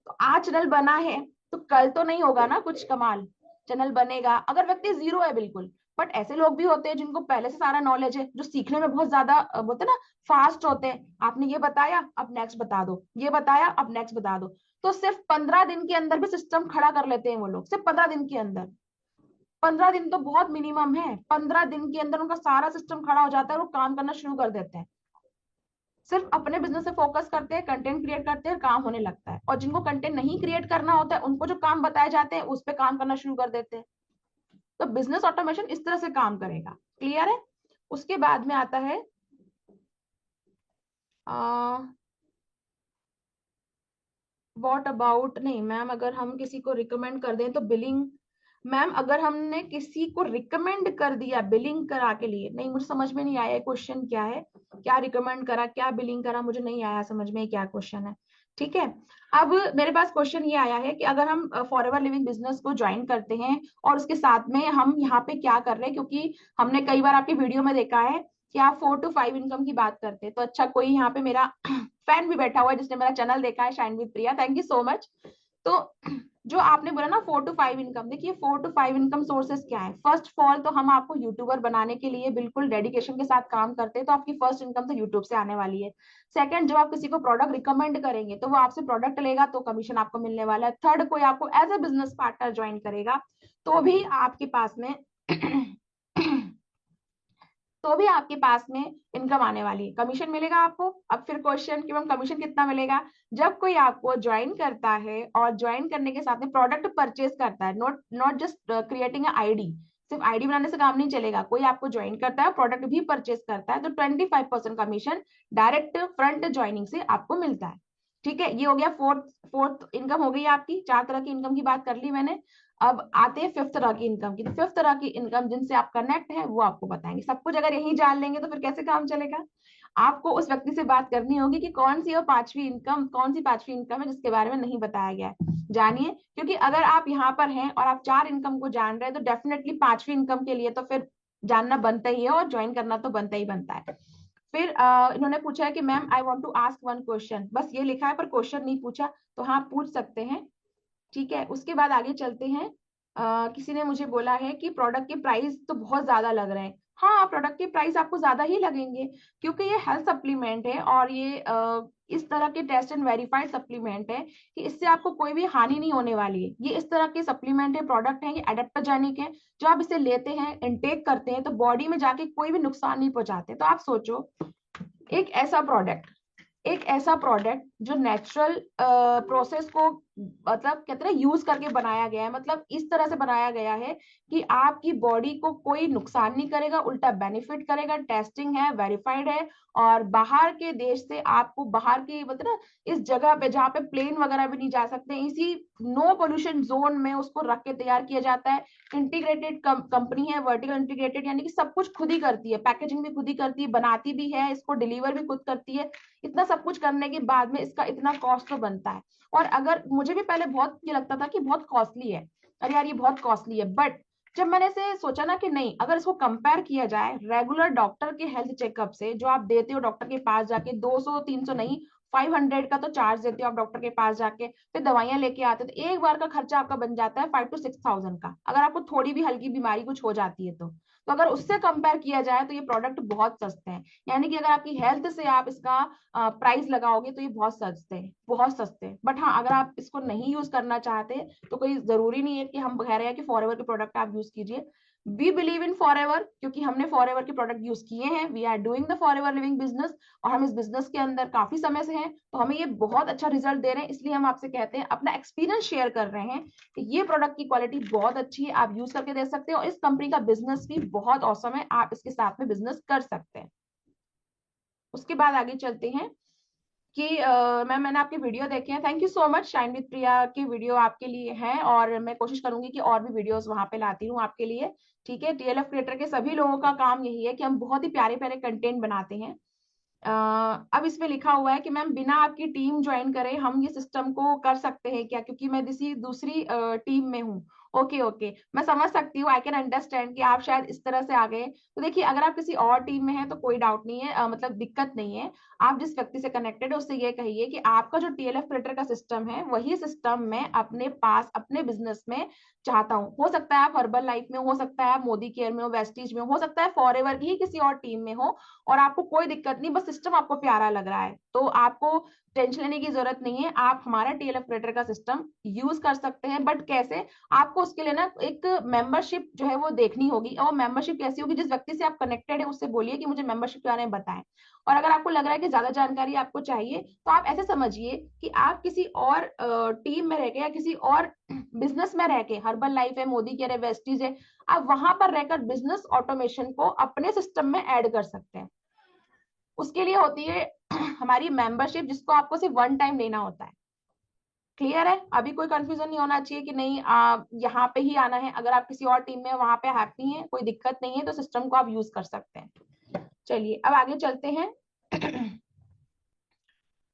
तो आज चैनल बना है तो कल तो नहीं होगा ना कुछ कमाल, चैनल बनेगा अगर व्यक्ति जीरो है बिल्कुल। बट ऐसे लोग भी होते हैं जिनको पहले से सारा नॉलेज है, जो सीखने में बहुत ज्यादा बोलते हैं ना फास्ट होते हैं, आपने ये बताया अब नेक्स्ट बता दो, ये बताया अब नेक्स्ट बता दो, तो सिर्फ 15 दिन के अंदर भी सिस्टम खड़ा कर लेते हैं वो लोग, सिर्फ 15 दिन के अंदर। 15 दिन तो बहुत मिनिमम है, 15 दिन के अंदर उनका सारा सिस्टम खड़ा हो जाता है और वो काम करना शुरू कर देते हैं, सिर्फ अपने बिजनेस से फोकस करते हैं, कंटेंट क्रिएट करते हैं, काम होने लगता है। और जिनको कंटेंट नहीं क्रिएट करना होता है, उनको जो काम बताए जाते हैं उस पर काम करना शुरू कर देते हैं। तो बिजनेस ऑटोमेशन इस तरह से काम करेगा, क्लियर है। उसके बाद में आता है व्हाट अबाउट, नहीं मैम, अगर हम किसी को रिकमेंड कर दें तो बिलिंग, मैम अगर हमने किसी को रिकमेंड कर दिया बिलिंग करा के लिए, नहीं मुझे समझ में नहीं आया क्वेश्चन क्या है, क्या रिकमेंड करा क्या बिलिंग करा, मुझे नहीं आया समझ में क्या क्वेश्चन है। ठीक है, अब मेरे पास क्वेश्चन ये आया है कि अगर हम फॉरएवर लिविंग बिजनेस को ज्वाइन करते हैं और उसके साथ में हम यहाँ पे क्या कर रहे हैं, क्योंकि हमने कई बार आपकी वीडियो में देखा है कि आप 4 to 5 इनकम की बात करते हैं, तो अच्छा कोई यहाँ पे मेरा फैन भी बैठा हुआ है जिसने मेरा चैनल देखा है, shine with Priya, thank you so much. तो जो आपने बोला ना 4 to 5 इनकम, देखिए 4 to 5 इनकम सोर्सेस क्या है। फर्स्ट ऑफ ऑल तो हम आपको यूट्यूबर बनाने के लिए बिल्कुल डेडिकेशन के साथ काम करते हैं, तो आपकी फर्स्ट इनकम तो यूट्यूब से आने वाली है। सेकंड, जब आप किसी को प्रोडक्ट रिकमेंड करेंगे तो वो आपसे प्रोडक्ट लेगा, तो कमीशन आपको मिलने वाला है। थर्ड, कोई आपको as a business partner join करेगा तो भी आपके पास में तो भी आपके पास में इनकम आने वाली है, कमीशन मिलेगा आपको। अब फिर क्वेश्चन कि मैम कमीशन कितना मिलेगा, जब कोई आपको ज्वाइन करता है और ज्वाइन करने के साथ में प्रोडक्ट परचेज करता है, not not just creating ID, सिर्फ आईडी बनाने से काम नहीं चलेगा, कोई आपको ज्वाइन करता है प्रोडक्ट भी परचेज करता है, तो 25% कमीशन डायरेक्ट फ्रंट ज्वाइनिंग से आपको मिलता है। ठीक है, ये हो गया फोर्थ फोर्थ इनकम हो गई आपकी, 4 तरह की इनकम की बात कर ली मैंने। अब आते हैं फिफ्थ तरह की इनकम की। फिफ्थ तरह की इनकम जिनसे आप कनेक्ट है वो आपको बताएंगे। सब कुछ अगर यही जान लेंगे तो फिर कैसे काम चलेगा। आपको उस व्यक्ति से बात करनी होगी कि कौन सी पांचवी इनकम है जिसके बारे में नहीं बताया गया है, जानिए। क्योंकि अगर आप यहाँ पर हैं और आप 4 इनकम को जान रहे हैं, तो डेफिनेटली पांचवी इनकम के लिए तो फिर जानना बनता ही है और ज्वाइन करना तो बनता ही बनता है। फिर इन्होंने पूछा है कि ma'am I want to ask one question, बस ये लिखा है पर क्वेश्चन नहीं पूछा, तो हाँ पूछ सकते हैं। ठीक है, उसके बाद आगे चलते हैं। किसी ने मुझे बोला है कि प्रोडक्ट के प्राइस तो बहुत ज्यादा लग रहे हैं। हाँ, प्रोडक्ट के प्राइस आपको ज्यादा ही लगेंगे, क्योंकि ये हेल्थ सप्लीमेंट है और ये इस तरह के टेस्ट एंड वेरीफाइड सप्लीमेंट है कि इससे आपको कोई भी हानि नहीं होने वाली है। ये इस तरह के सप्लीमेंट है, प्रोडक्ट है, ये एडेप्टोजेनिक है, जो आप इसे लेते हैं, इनटेक करते हैं, तो बॉडी में जाके कोई भी नुकसान नहीं पहुंचाते। तो आप सोचो, एक ऐसा प्रोडक्ट एक ऐसा प्रोडक्ट जो नेचुरल प्रोसेस को मतलब कहते हैं यूज करके बनाया गया है, मतलब इस तरह से बनाया गया है कि आपकी बॉडी को कोई नुकसान नहीं करेगा, उल्टा बेनिफिट करेगा, टेस्टिंग है, वेरीफाइड है। और बाहर के देश से आपको, बाहर की मतलब ना इस जगह पे जहाँ पे प्लेन वगैरह भी नहीं जा सकते, इसी नो पोल्यूशन जोन में उसको रख के तैयार किया जाता है। इंटीग्रेटेड कंपनी है, वर्टिकल इंटीग्रेटेड, यानी कि सब कुछ खुद ही करती है, पैकेजिंग भी खुद ही करती है, बनाती भी है, इसको डिलीवर भी खुद करती है। इतना सब कुछ करने के बाद में इसका इतना कॉस्ट तो बनता है। और अगर मुझे भी पहले बहुत ये लगता था कि बहुत कॉस्टली है, अरे यार ये बहुत कॉस्टली है, बट जब मैंने इसे सोचा ना कि नहीं, अगर इसको कंपेयर किया जाए रेगुलर डॉक्टर के हेल्थ चेकअप से, जो आप देते हो डॉक्टर के पास जाके, 200 300 नहीं, 500 का तो चार्ज देते हो आप डॉक्टर के पास जाके, फिर दवाइयां लेके आते हो, तो एक बार का खर्चा आपका बन जाता है 5 to 6 thousand का, अगर आपको थोड़ी भी हल्की बीमारी कुछ हो जाती है तो अगर उससे कंपेयर किया जाए तो ये प्रोडक्ट बहुत सस्ते हैं। यानी कि अगर आपकी हेल्थ से आप इसका प्राइस लगाओगे तो ये बहुत सस्ते हैं, बहुत सस्ते हैं। बट हाँ, अगर आप इसको नहीं यूज करना चाहते तो कोई जरूरी नहीं है कि हम कह रहे हैं कि फॉरएवर के प्रोडक्ट आप यूज कीजिए। वी बिलीव इन फॉरएवर, क्योंकि हमने फॉरएवर के प्रोडक्ट यूज किए हैं, we are doing the Forever Living business, और हम इस बिजनेस के अंदर काफी समय से हैं, तो हमें ये बहुत अच्छा रिजल्ट दे रहे हैं, इसलिए हम आपसे कहते हैं, अपना एक्सपीरियंस शेयर कर रहे हैं कि ये प्रोडक्ट की क्वालिटी बहुत अच्छी है, आप यूज करके देख सकते हो, और इस कंपनी का बिजनेस भी बहुत औसम है, आप इसके साथ में बिजनेस कर सकते हैं। उसके बाद आगे चलते हैं कि मैम मैंने आपके वीडियो देखे हैं, thank you so much, shine with Priya की वीडियो आपके लिए है, और मैं कोशिश करूंगी कि और भी वीडियोस वहां पे लाती हूँ आपके लिए। ठीक है, टीएलएफ क्रिएटर के सभी लोगों का काम यही है कि हम बहुत ही प्यारे प्यारे कंटेंट बनाते हैं। अब इसमें लिखा हुआ है कि मैम बिना आपकी टीम ज्वाइन करे हम ये सिस्टम को कर सकते हैं क्या, क्योंकि मैं किसी दूसरी टीम में हूँ। ओके ओके, मैं समझ सकती हूँ, आई कैन अंडरस्टैंड कि आप शायद इस तरह से आ गए। तो देखिए, अगर आप किसी और टीम में हैं तो कोई डाउट नहीं है, मतलब दिक्कत नहीं है। आप जिस व्यक्ति से कनेक्टेड है उससे ये कहिए कि आपका जो टीएलएफ क्रिएटर का सिस्टम है वही सिस्टम मैं अपने पास अपने बिजनेस में चाहता हूँ। हो सकता है आप हर्बल लाइफ में, हो सकता है आप मोदी केयर में हो, वेस्टीज में हो सकता है फॉरएवर की ही किसी और टीम में हो, और आपको कोई दिक्कत नहीं, बस सिस्टम आपको प्यारा लग रहा है, तो आपको टेंशन लेने की जरूरत नहीं है। आप हमारा टीएलएफ क्रिएटर का सिस्टम यूज कर सकते हैं, बट कैसे, आपको उसके लिए ना एक मेंबरशिप जो है वो देखनी होगी, और मेंबरशिप कैसी होगी, जिस व्यक्ति से आप कनेक्टेड है उससे बोलिए कि मुझे मेंबरशिप के बारे में बताएं। और अगर आपको लग रहा है कि ज्यादा जानकारी आपको चाहिए, तो आप ऐसे समझिए कि आप किसी और टीम में रह के या किसी और बिजनेस में रह के, हर्बल लाइफ है, मोदी केयर है, वेस्टीज है, आप वहां पर रहकर बिजनेस ऑटोमेशन को अपने सिस्टम में ऐड कर सकते हैं। उसके लिए होती है हमारी मेंबरशिप, जिसको आपको सिर्फ वन टाइम लेना होता है। क्लियर है? अभी कोई कंफ्यूजन नहीं होना चाहिए कि नहीं यहाँ पे ही आना है, अगर आप किसी और टीम में वहां पे हैप्पी हैं, कोई दिक्कत नहीं है, तो सिस्टम को आप यूज कर सकते हैं। चलिए अब आगे चलते हैं।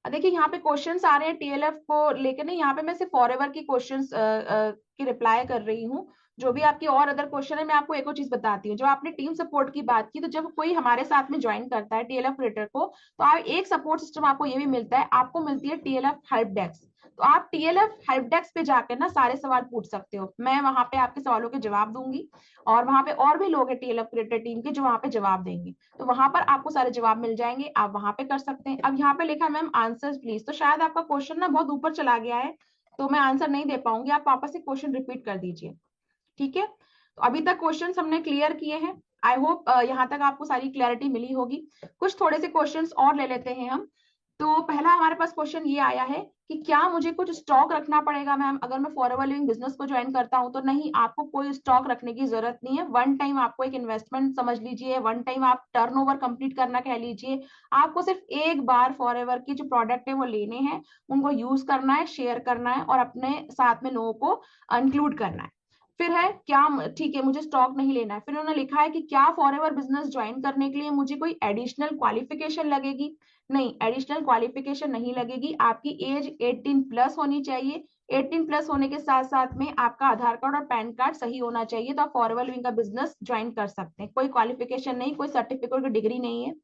देखिए यहाँ पे क्वेश्चंस आ रहे हैं टीएलएफ को लेकर, नहीं, यहाँ पे मैं सिर्फ फॉरएवर की क्वेश्चंस की रिप्लाई कर रही हूँ। जो भी आपकी और अदर क्वेश्चन है, मैं आपको एक और चीज बताती हूँ। जब आपने टीम सपोर्ट की बात की, तो जब कोई हमारे साथ में ज्वाइन करता है टीएलएफ क्रिएटर को, तो आप एक सपोर्ट सिस्टम आपको ये भी मिलता है, आपको मिलती है टीएलएफ हेल्प डेस्क। तो आप टीएलएफ हेल्प डेस्क पे जाकर ना सारे सवाल पूछ सकते हो, मैं वहां पे आपके सवालों के जवाब दूंगी, और वहां पे और भी लोग हैं टीएलएफ क्रिएटर टीम के जो वहां पे जवाब देंगे, तो वहां पर आपको सारे जवाब मिल जाएंगे, आप वहां पे कर सकते हैं। अब यहाँ पे लिखा है मैम आंसर प्लीज, तो शायद आपका क्वेश्चन ना बहुत ऊपर चला गया है, तो मैं आंसर नहीं दे पाऊंगी, आप वापस से क्वेश्चन रिपीट कर दीजिए। ठीक है, तो अभी तक क्वेश्चन हमने क्लियर किए हैं, आई होप यहाँ तक आपको सारी क्लैरिटी मिली होगी। कुछ थोड़े से क्वेश्चंस और ले लेते हैं हम। तो पहला हमारे पास क्वेश्चन ये आया है कि क्या मुझे कुछ स्टॉक रखना पड़ेगा मैम अगर मैं फॉरएवर लिविंग बिजनेस को ज्वाइन करता हूं? तो नहीं, आपको कोई स्टॉक रखने की जरूरत नहीं है। वन टाइम आपको एक इन्वेस्टमेंट समझ लीजिए, वन टाइम आप टर्नओवर कंप्लीट करना कह लीजिए। आपको सिर्फ एक बार फॉरएवर की जो प्रोडक्ट है वो लेने हैं, उनको यूज करना है, शेयर करना है, और अपने साथ में लोगों को इंक्लूड करना है। फिर है क्या, ठीक है मुझे स्टॉक नहीं लेना है, फिर उन्होंने लिखा है कि क्या फॉरएवर बिजनेस ज्वाइन करने के लिए मुझे कोई एडिशनल क्वालिफिकेशन लगेगी? नहीं, एडिशनल क्वालिफिकेशन नहीं लगेगी, आपकी एज 18 प्लस होनी चाहिए। 18 प्लस होने के साथ साथ में आपका आधार कार्ड और पैन कार्ड सही होना चाहिए, तो आप फॉरएवर लिविंग का बिजनेस ज्वाइन कर सकते हैं। कोई क्वालिफिकेशन नहीं, कोई सर्टिफिकेट की डिग्री नहीं है।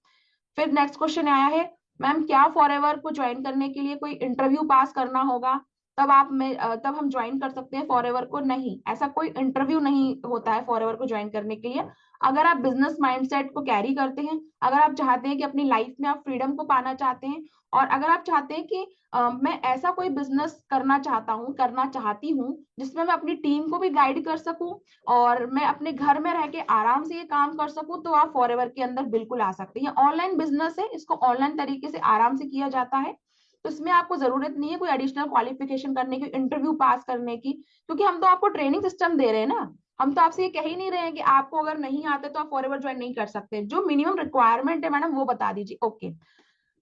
फिर नेक्स्ट क्वेश्चन आया है, मैम क्या फॉरएवर को ज्वाइन करने के लिए कोई इंटरव्यू पास करना होगा, तब हम ज्वाइन कर सकते हैं फॉरएवर को? नहीं, ऐसा कोई इंटरव्यू नहीं होता है फॉरएवर को ज्वाइन करने के लिए। अगर आप बिजनेस माइंडसेट को कैरी करते हैं, अगर आप चाहते हैं कि अपनी लाइफ में आप फ्रीडम को पाना चाहते हैं, और अगर आप चाहते हैं कि मैं ऐसा कोई बिजनेस करना चाहता हूँ, करना चाहती हूँ, जिसमें मैं अपनी टीम को भी गाइड कर सकूं, और मैं अपने घर में रह के आराम से ये काम कर सकूं, तो आप फॉरएवर के अंदर बिल्कुल आ सकते हैं। ऑनलाइन बिजनेस है, इसको ऑनलाइन तरीके से आराम से किया जाता है, तो इसमें आपको जरूरत नहीं है कोई एडिशनल क्वालिफिकेशन करने की, इंटरव्यू पास करने की, क्योंकि हम तो आपको ट्रेनिंग सिस्टम दे रहे हैं ना। हम तो आपसे ये कह ही नहीं रहे हैं कि आपको अगर नहीं आते तो आप फॉरएवर ज्वाइन नहीं कर सकते। जो मिनिमम रिक्वायरमेंट है मैडम वो बता दीजिए। ओके,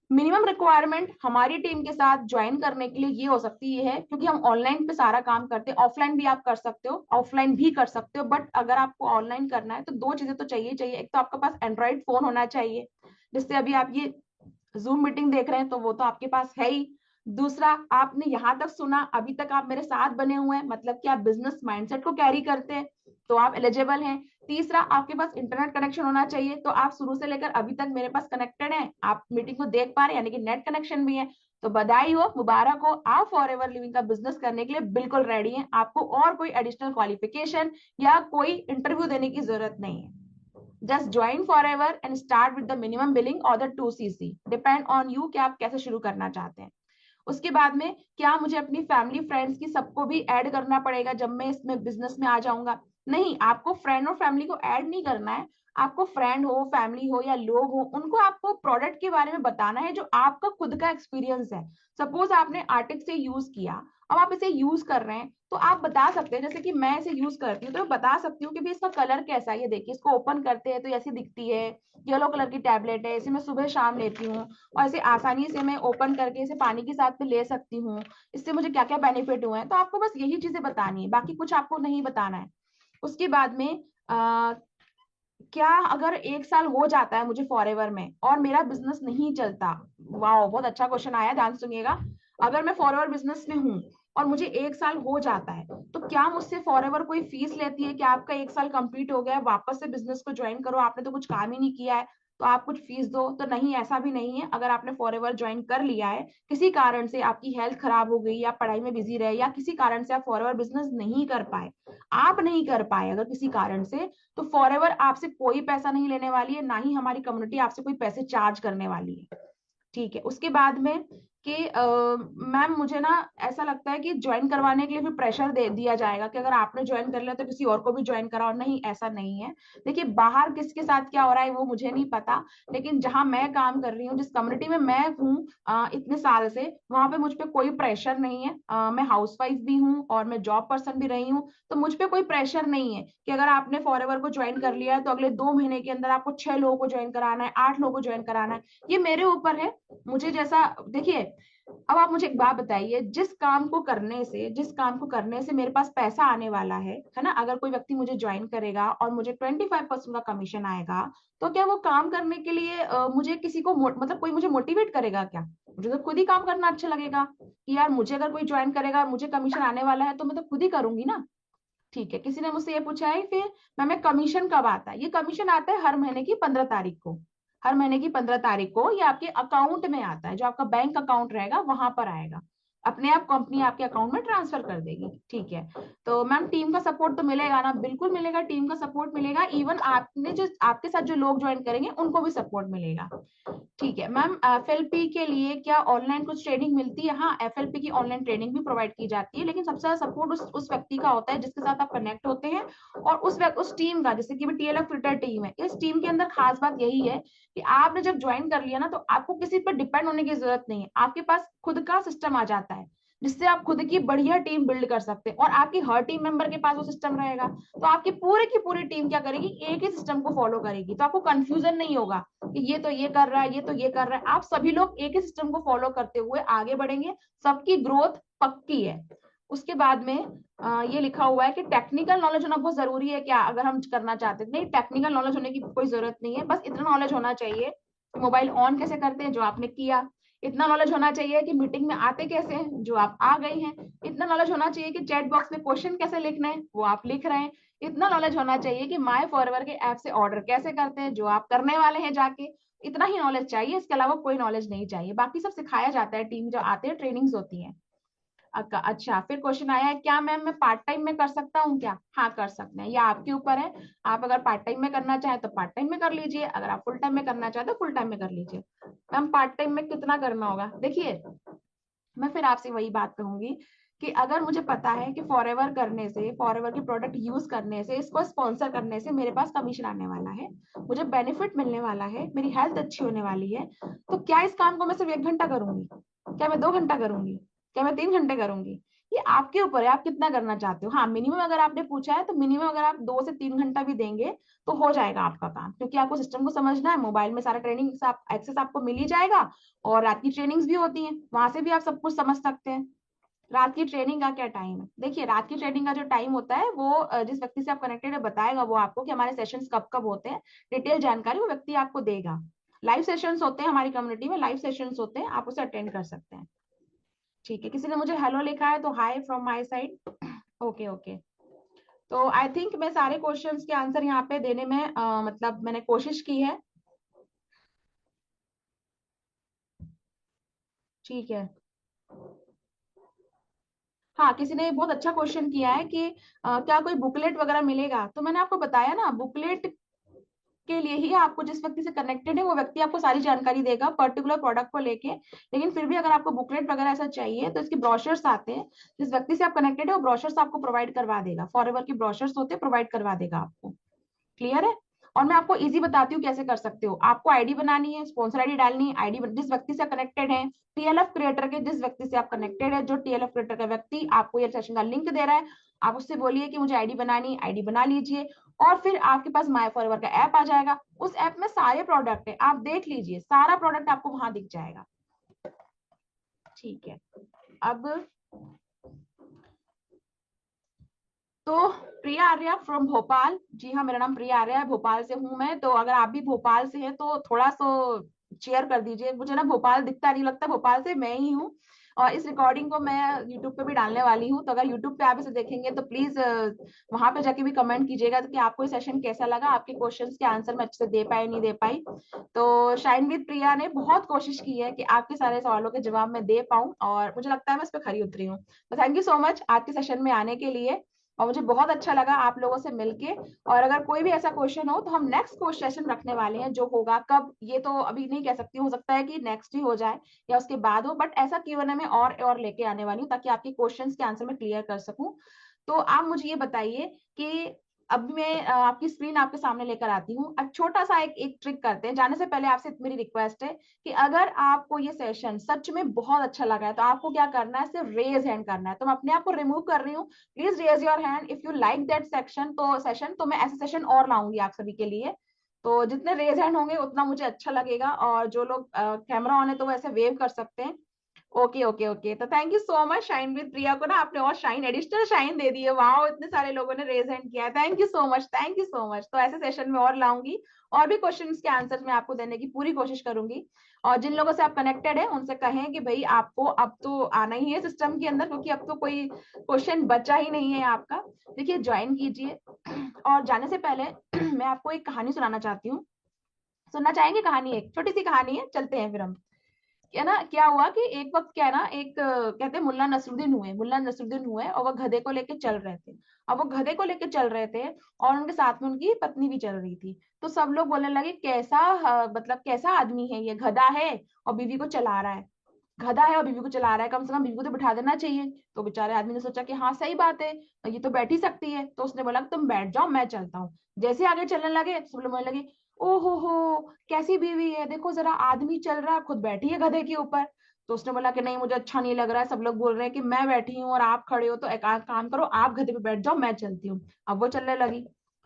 मिनिमम रिक्वायरमेंट हमारी टीम के साथ ज्वाइन करने के लिए ये हो सकती है, क्योंकि हम ऑनलाइन पे सारा काम करते हैं, ऑफलाइन भी आप कर सकते हो, ऑफलाइन भी कर सकते हो, बट अगर आपको ऑनलाइन करना है तो दो चीजें तो चाहिए चाहिए। एक तो आपके पास एंड्रॉइड फोन होना चाहिए, जिससे अभी आप ये जूम मीटिंग देख रहे हैं, तो वो तो आपके पास है ही। दूसरा, आपने यहां तक सुना, अभी तक आप मेरे साथ बने हुए हैं, मतलब कि आप बिजनेस माइंडसेट को कैरी करते हैं, तो आप एलिजिबल हैं। तीसरा, आपके पास इंटरनेट कनेक्शन होना चाहिए, तो आप शुरू से लेकर अभी तक मेरे पास कनेक्टेड हैं, आप मीटिंग को देख पा रहे हैं, यानी कि नेट कनेक्शन भी है। तो बधाई हो, मुबारक हो, आप फॉरएवर लिविंग का बिजनेस करने के लिए बिल्कुल रेडी हैं। आपको और कोई एडिशनल क्वालिफिकेशन या कोई इंटरव्यू देने की जरूरत नहीं है। Just join forever and start with the minimum billing और the 2cc, depend on you कि आप कैसे शुरू करना चाहते हैं। उसके बाद में क्या मुझे अपनी फैमिली फ्रेंड्स की सबको भी ऐड करना पड़ेगा जब मैं इसमें बिजनेस में आ जाऊंगा? नहीं, आपको फ्रेंड और फैमिली को ऐड नहीं करना है। आपको फ्रेंड हो, फैमिली हो या लोग हो, उनको आपको प्रोडक्ट के बारे में बताना है जो आपका खुद का एक्सपीरियंस है। सपोज आपने आर्टिक से यूज किया, अब आप इसे यूज कर रहे हैं, तो आप बता सकते हैं, जैसे कि मैं इसे यूज करती हूँ तो मैं बता सकती हूँ कि भाई इसका कलर कैसा है। ये देखिए, इसको ओपन करते हैं तो ऐसी दिखती है, येलो कलर की टैबलेट है, इसे मैं सुबह शाम लेती हूँ और इसे आसानी से मैं ओपन करके इसे पानी के साथ में ले सकती हूँ। इससे मुझे क्या क्या बेनिफिट हुए हैं। तो आपको बस यही चीजें बतानी है, बाकी कुछ आपको नहीं बताना है। उसके बाद में क्या अगर 1 साल हो जाता है मुझे फॉरएवर में और मेरा बिजनेस नहीं चलता? वाह, बहुत अच्छा क्वेश्चन आया, ध्यान सुनिएगा। अगर मैं फॉरएवर बिजनेस में हूँ और मुझे 1 साल हो जाता है, तो क्या मुझसे फॉरएवर कोई फीस लेती है कि आपका 1 साल कंप्लीट हो गया है, वापस से बिजनेस को ज्वाइन करो, आपने तो कुछ काम ही नहीं किया है, तो आप कुछ फीस दो? तो नहीं, ऐसा भी नहीं है। अगर आपने फॉरएवर ज्वाइन कर लिया है, किसी कारण से आपकी हेल्थ खराब हो गई या पढ़ाई में बिजी रहे या किसी कारण से आप फॉरएवर बिजनेस नहीं कर पाए, आप नहीं कर पाए अगर किसी कारण से, तो फॉरएवर आपसे कोई पैसा नहीं लेने वाली है, ना ही हमारी कम्युनिटी आपसे कोई पैसे चार्ज करने वाली है। ठीक है। उसके बाद में कि मैम मुझे ना ऐसा लगता है कि ज्वाइन करवाने के लिए फिर प्रेशर दे दिया जाएगा कि अगर आपने ज्वाइन कर लिया तो किसी और को भी ज्वाइन कराओ। नहीं, ऐसा नहीं है। देखिए, बाहर किसके साथ क्या हो रहा है वो मुझे नहीं पता, लेकिन जहां मैं काम कर रही हूँ, जिस कम्युनिटी में मैं हूँ इतने साल से, वहां पे मुझ पे कोई प्रेशर नहीं है। मैं हाउसवाइफ भी हूँ और मैं जॉब पर्सन भी रही हूँ, तो मुझ पे कोई प्रेशर नहीं है कि अगर आपने फॉरएवर को ज्वाइन कर लिया है तो अगले 2 महीने के अंदर आपको 6 लोगों को ज्वाइन कराना है, 8 लोगों को ज्वाइन कराना है। ये मेरे ऊपर है, मुझे जैसा। देखिए, अब आप मुझे एक बात बताइए, जिस काम को करने से मेरे पास पैसा आने वाला है ना, अगर कोई व्यक्ति मुझे ज्वाइन करेगा और मुझे 25% का कमीशन आएगा, तो क्या वो काम करने के लिए मुझे किसी को मतलब कोई मुझे मोटिवेट करेगा क्या? मुझे तो खुद ही काम करना अच्छा लगेगा कि यार मुझे अगर कोई ज्वाइन करेगा, मुझे कमीशन आने वाला है, तो मैं तो खुद ही करूंगी ना। ठीक है। किसी ने मुझसे ये पूछा है फिर मैम कमीशन कब आता है? ये कमीशन आता है हर महीने की 15 तारीख को। हर महीने की 15 तारीख को ये आपके अकाउंट में आता है, जो आपका बैंक अकाउंट रहेगा वहां पर आएगा। अपने आप कंपनी आपके अकाउंट में ट्रांसफर कर देगी। ठीक है। तो मैम टीम का सपोर्ट तो मिलेगा ना? बिल्कुल मिलेगा, टीम का सपोर्ट मिलेगा। इवन आपने जो आपके साथ जो लोग ज्वाइन करेंगे उनको भी सपोर्ट मिलेगा। ठीक है। मैम एफएलपी के लिए क्या ऑनलाइन कुछ ट्रेनिंग मिलती है? हाँ, एफएलपी की ऑनलाइन ट्रेनिंग भी प्रोवाइड की जाती है, लेकिन सबसे ज्यादा सपोर्ट उस व्यक्ति का होता है जिसके साथ आप कनेक्ट होते हैं, और उस टीम का। जैसे कि टीएलएफ फिल्टर टीम है, इस टीम के अंदर खास बात यही है कि आपने जब ज्वाइन कर लिया ना, तो आपको किसी पर डिपेंड होने की जरूरत नहीं है। आपके पास खुद का सिस्टम आ जाता है जिससे आप खुद की बढ़िया टीम बिल्ड कर सकते हैं, और आपकी हर टीम मेंबर के पास वो सिस्टम रहेगा। तो आपकी पूरी की पूरी टीम क्या करेगी? एक ही सिस्टम को फॉलो करेगी, तो आपको कंफ्यूजन नहीं होगा कि ये तो ये कर रहा है, ये तो ये कर रहा है। आप सभी लोग एक ही सिस्टम को फॉलो करते हुए आगे बढ़ेंगे, सबकी ग्रोथ पक्की है। उसके बाद में ये लिखा हुआ है कि टेक्निकल नॉलेज होना बहुत जरूरी है क्या अगर हम करना चाहते हैं? नहीं, टेक्निकल नॉलेज होने की कोई जरूरत नहीं है, बस इतना नॉलेज होना चाहिए मोबाइल ऑन कैसे करते हैं, जो आपने किया। इतना नॉलेज होना चाहिए कि मीटिंग में आते कैसे हैं, जो आप आ गई हैं। इतना नॉलेज होना चाहिए कि चैट बॉक्स में क्वेश्चन कैसे लिखना है, वो आप लिख रहे हैं। इतना नॉलेज होना चाहिए कि माय फॉरएवर के ऐप से ऑर्डर कैसे करते हैं, जो आप करने वाले हैं जाके। इतना ही नॉलेज चाहिए, इसके अलावा कोई नॉलेज नहीं चाहिए। बाकी सब सिखाया जाता है, टीम जो आते हैं ट्रेनिंग्स होती है। अच्छा, फिर क्वेश्चन आया है, क्या मैम मैं पार्ट टाइम में कर सकता हूँ क्या? हाँ, कर सकते हैं, ये आपके ऊपर है। आप अगर पार्ट टाइम में करना चाहें तो पार्ट टाइम में कर लीजिए, अगर आप फुल टाइम में करना चाहें तो फुल टाइम में कर लीजिए। मैम पार्ट टाइम में कितना करना होगा? देखिए, मैं फिर आपसे वही बात कहूंगी कि अगर मुझे पता है कि फॉरएवर करने से, फॉरएवर की प्रोडक्ट यूज करने से, इसको स्पॉन्सर करने से मेरे पास कमीशन आने वाला है, मुझे बेनिफिट मिलने वाला है, मेरी हेल्थ अच्छी होने वाली है, तो क्या इस काम को मैं सिर्फ 1 घंटा करूंगी? क्या मैं 2 घंटा करूंगी? क्या मैं 3 घंटे करूंगी? ये आपके ऊपर है, आप कितना करना चाहते हो। हाँ, मिनिमम अगर आपने पूछा है तो मिनिमम अगर आप 2 से 3 घंटा भी देंगे तो हो जाएगा आपका काम, क्योंकि आपको सिस्टम को समझना है। मोबाइल में सारा ट्रेनिंग एक्सेस आपको मिल ही जाएगा, और रात की ट्रेनिंग्स भी होती हैं, वहां से भी आप सब कुछ समझ सकते हैं। रात की ट्रेनिंग का क्या टाइम है? देखिए, रात की ट्रेनिंग का जो टाइम होता है वो जिस व्यक्ति से आप कनेक्टेड है बताएगा वो आपको कि हमारे सेशंस कब कब होते हैं। डिटेल जानकारी वो व्यक्ति आपको देगा। लाइव सेशंस होते हैं हमारी कम्युनिटी में, लाइव सेशंस होते हैं, आप उसे अटेंड कर सकते हैं। ठीक है। किसी ने मुझे हेलो लिखा है तो हाय from my side. Okay okay. तो आई थिंक मैं सारे क्वेश्चंस के आंसर यहाँ पे देने में मतलब मैंने कोशिश की है। ठीक है। हाँ, किसी ने बहुत अच्छा क्वेश्चन किया है कि क्या कोई बुकलेट वगैरह मिलेगा? तो मैंने आपको बताया ना, बुकलेट के लिए ही आपको जिस व्यक्ति से कनेक्टेड है वो व्यक्ति आपको सारी जानकारी देगा पर्टिकुलर प्रोडक्ट को लेके। लेकिन फिर भी अगर आपको बुकलेट वगैरह ऐसा चाहिए तो इसके ब्रोशर्स आते हैं, जिस व्यक्ति से आप कनेक्टेड है वो ब्रोशर्स आपको प्रोवाइड करवा देगा, फॉरएवर की ब्रोशर्स होते हैं, प्रोवाइड करवा देगा आपको। क्लियर है? और मैं आपको इजी बताती हूँ कैसे कर सकते हो। आपको आईडी बनानी है, स्पॉन्सर आईडी डालनी है, आईडी जिस व्यक्ति से कनेक्टेड है, टीएलएफ क्रिएटर के जिस व्यक्ति से आप कनेक्टेड है, जो टीएलएफ क्रिएटर का व्यक्ति आपको ये सेशन का लिंक दे रहा है, आप उससे बोलिए कि मुझे आईडी बनानी, आईडी बना लीजिए। और फिर आपके पास माय फॉरएवर का ऐप आ जाएगा, उस ऐप में सारे प्रोडक्ट है, आप देख लीजिए, सारा प्रोडक्ट आपको वहां दिख जाएगा। ठीक है, अब तो प्रिया आर्या फ्रॉम भोपाल, जी हाँ मेरा नाम प्रिया आर्या है, भोपाल से हूँ मैं। तो अगर आप भी भोपाल से हैं तो थोड़ा सा शेयर कर दीजिए, मुझे ना भोपाल दिखता नहीं, लगता भोपाल से मैं ही हूँ। और इस रिकॉर्डिंग को मैं यूट्यूब पे भी डालने वाली हूँ, तो अगर यूट्यूब पे आप इसे देखेंगे तो प्लीज वहां पे जाके भी कमेंट कीजिएगा कि आपको ये सेशन कैसा लगा, आपके क्वेश्चंस के आंसर मैं अच्छे से दे पाई नहीं दे पाई। तो शाइन विद प्रिया ने बहुत कोशिश की है कि आपके सारे सवालों के जवाब मैं दे पाऊँ, और मुझे लगता है मैं इस पर खरी उतरी हूँ। तो थैंक यू सो मच आज के सेशन में आने के लिए, और मुझे बहुत अच्छा लगा आप लोगों से मिलके। और अगर कोई भी ऐसा क्वेश्चन हो तो हम नेक्स्ट क्वेश्चन सेशन रखने वाले हैं, जो होगा कब ये तो अभी नहीं कह सकती, हो सकता है कि नेक्स्ट ही हो जाए या उसके बाद हो, बट ऐसा Q&A में और लेके आने वाली हूँ ताकि आपके क्वेश्चंस के आंसर मैं क्लियर कर सकूं। तो आप मुझे ये बताइए कि अब मैं आपकी स्क्रीन आपके सामने लेकर आती हूँ। अब छोटा सा एक ट्रिक करते हैं, जाने से पहले आपसे मेरी रिक्वेस्ट है कि अगर आपको ये सेशन सच में बहुत अच्छा लगा है तो आपको क्या करना है, सिर्फ रेज हैंड करना है। तो मैं अपने आप को रिमूव कर रही हूँ, please raise your hand if you like that session. तो मैं ऐसे सेशन और लाऊंगी आप सभी के लिए। तो जितने रेज हैंड होंगे उतना मुझे अच्छा लगेगा, और जो लोग कैमरा ऑन है तो वो ऐसे वेव कर सकते हैं। ओके ओके ओके, तो thank you so much shine with Priya को ना आपने और शाइन, एडिशनल शाइन दे दी है, वाओ इतने सारे लोगों ने रेज हैंड किया है, thank you so much, thank you so much. तो ऐसे सेशन में और लाऊंगी, और भी क्वेश्चंस के आंसर मैं आपको देने की पूरी कोशिश करूंगी। और जिन लोगों से आप कनेक्टेड है उनसे कहें कि भाई आपको अब तो आना ही है सिस्टम के अंदर, क्योंकि अब तो कोई क्वेश्चन बचा ही नहीं है आपका। देखिए ज्वाइन कीजिए। और जाने से पहले मैं आपको एक कहानी सुनाना चाहती हूँ, सुनना चाहेंगे कहानी? एक छोटी सी कहानी है, चलते हैं फिर हम। क्या ना, क्या हुआ कि एक वक्त क्या है ना, एक कहते हैं मुल्ला नसरुद्दीन हुए, और वो गधे को लेके चल रहे थे। अब वो गधे को लेके चल रहे थे और उनके साथ में उनकी पत्नी भी चल रही थी। तो सब लोग बोलने लगे कैसा मतलब कैसा आदमी है ये, गधा है और बीवी को चला रहा है, गधा है और बीवी को चला रहा है, कम से कम बीवी को तो बिठा देना चाहिए। तो बेचारे आदमी ने सोचा कि हाँ सही बात है, ये तो बैठ ही सकती है। तो उसने बोला तुम बैठ जाओ मैं चलता हूँ। जैसे आगे चलने लगे सब लोग बोलने लगे ओ हो कैसी बीवी है, देखो जरा आदमी चल रहा है खुद बैठी है गधे के ऊपर। तो उसने बोला कि नहीं मुझे अच्छा नहीं लग रहा है, सब लोग बोल रहे हैं कि मैं बैठी हूँ और आप खड़े हो, तो एक काम करो आप गधे पे बैठ जाओ मैं चलती हूँ। अब वो चलने लगी,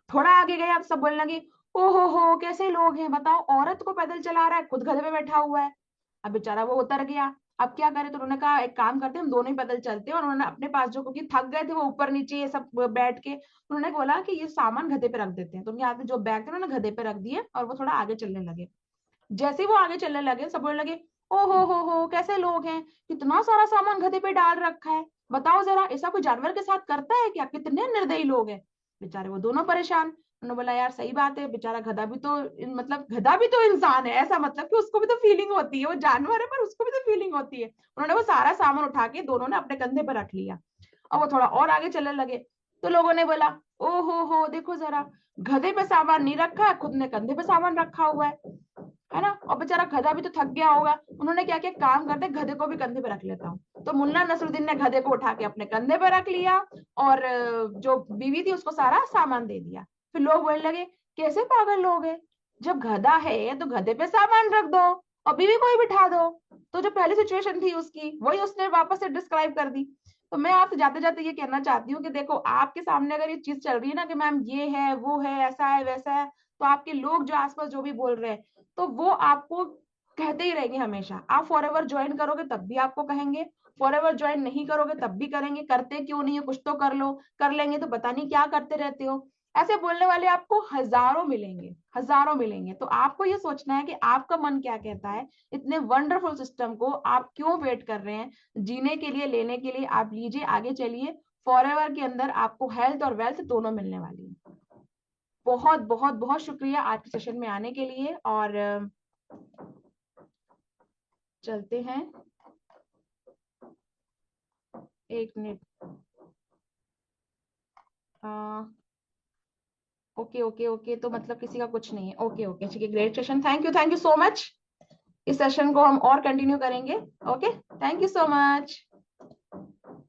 थोड़ा आगे गए, अब सब बोलने लगी ओ हो कैसे लोग हैं बताओ, औरत को पैदल चला रहा है खुद गधे पे बैठा हुआ है। अब बेचारा वो उतर गया। अब क्या करे, तो उन्होंने कहा एक काम करते हैं हम दोनों ही पैदल चलते हैं, और उन्होंने अपने पास जो, क्योंकि थक गए थे वो ऊपर नीचे ये सब बैठ के, उन्होंने बोला कि ये सामान गधे पे रख देते हैं। तो उनके हाथ में जो बैग थे उन्होंने गधे पे रख दिए और वो थोड़ा आगे चलने लगे। जैसे ही वो आगे चलने लगे सब बोलने लगे ओ हो कैसे लोग हैं, कितना सारा सामान गधे पे डाल रखा है, बताओ जरा ऐसा कोई जानवर के साथ करता है क्या, कितने निर्दयी लोग हैं। बेचारे वो दोनों परेशान। उन्होंने बोला यार सही बात है, बेचारा गधा भी तो मतलब गधा भी तो इंसान है, ऐसा मतलब कि उसको भी तो फीलिंग होती है, वो जानवर है पर उसको भी तो फीलिंग होती है। उन्होंने वो सारा सामान उठा के दोनों ने अपने कंधे पर रख लिया, और वो थोड़ा और आगे चलने लगे। तो लोगों ने बोला ओ हो देखो जरा, गधे पे सामान नहीं रखा, खुद ने कंधे पे सामान रखा हुआ है ना, और बेचारा गधा भी तो थक गया होगा। उन्होंने क्या किया, काम करते गधे को भी कंधे पे रख लेता हूँ। तो मुन्ना नसरुद्दीन ने गधे को उठा के अपने कंधे पे रख लिया, और जो बीवी थी उसको सारा सामान दे दिया। फिर लोग बोलने लगे कैसे पागल लोग हैं, जब गधा है तो गधे पे सामान रख दो और बीवी को ही बिठा दो। तो जो पहली सिचुएशन थी उसकी वही उसने वापस से डिस्क्राइब कर दी। तो मैं आपसे जाते जाते ये कहना चाहती हूँ कि देखो आपके सामने अगर ये चीज चल रही है ना कि मैम ये है वो है ऐसा है वैसा है, तो आपके लोग जो आसपास जो भी बोल रहे हैं तो वो आपको कहते ही रहेंगे हमेशा। आप फॉरएवर ज्वाइन करोगे तब भी आपको कहेंगे, फॉरएवर ज्वाइन नहीं करोगे तब भी करेंगे, करते क्यों नहीं हो, कुछ तो कर लो, कर लेंगे तो पता नहीं क्या करते रहते हो। ऐसे बोलने वाले आपको हजारों मिलेंगे, हजारों मिलेंगे। तो आपको ये सोचना है कि आपका मन क्या कहता है, इतने वंडरफुल सिस्टम को आप क्यों वेट कर रहे हैं, जीने के लिए लेने के लिए आप लीजिए, आगे चलिए। फॉरएवर के अंदर आपको हेल्थ और वेल्थ दोनों मिलने वाली है। बहुत बहुत बहुत शुक्रिया आज के सेशन में आने के लिए, और चलते हैं। एक मिनट, ओके ओके ओके, तो मतलब किसी का कुछ नहीं है। ओके ओके, ठीक है, great session, thank you so much. इस सेशन को हम और कंटिन्यू करेंगे। Okay, thank you so much.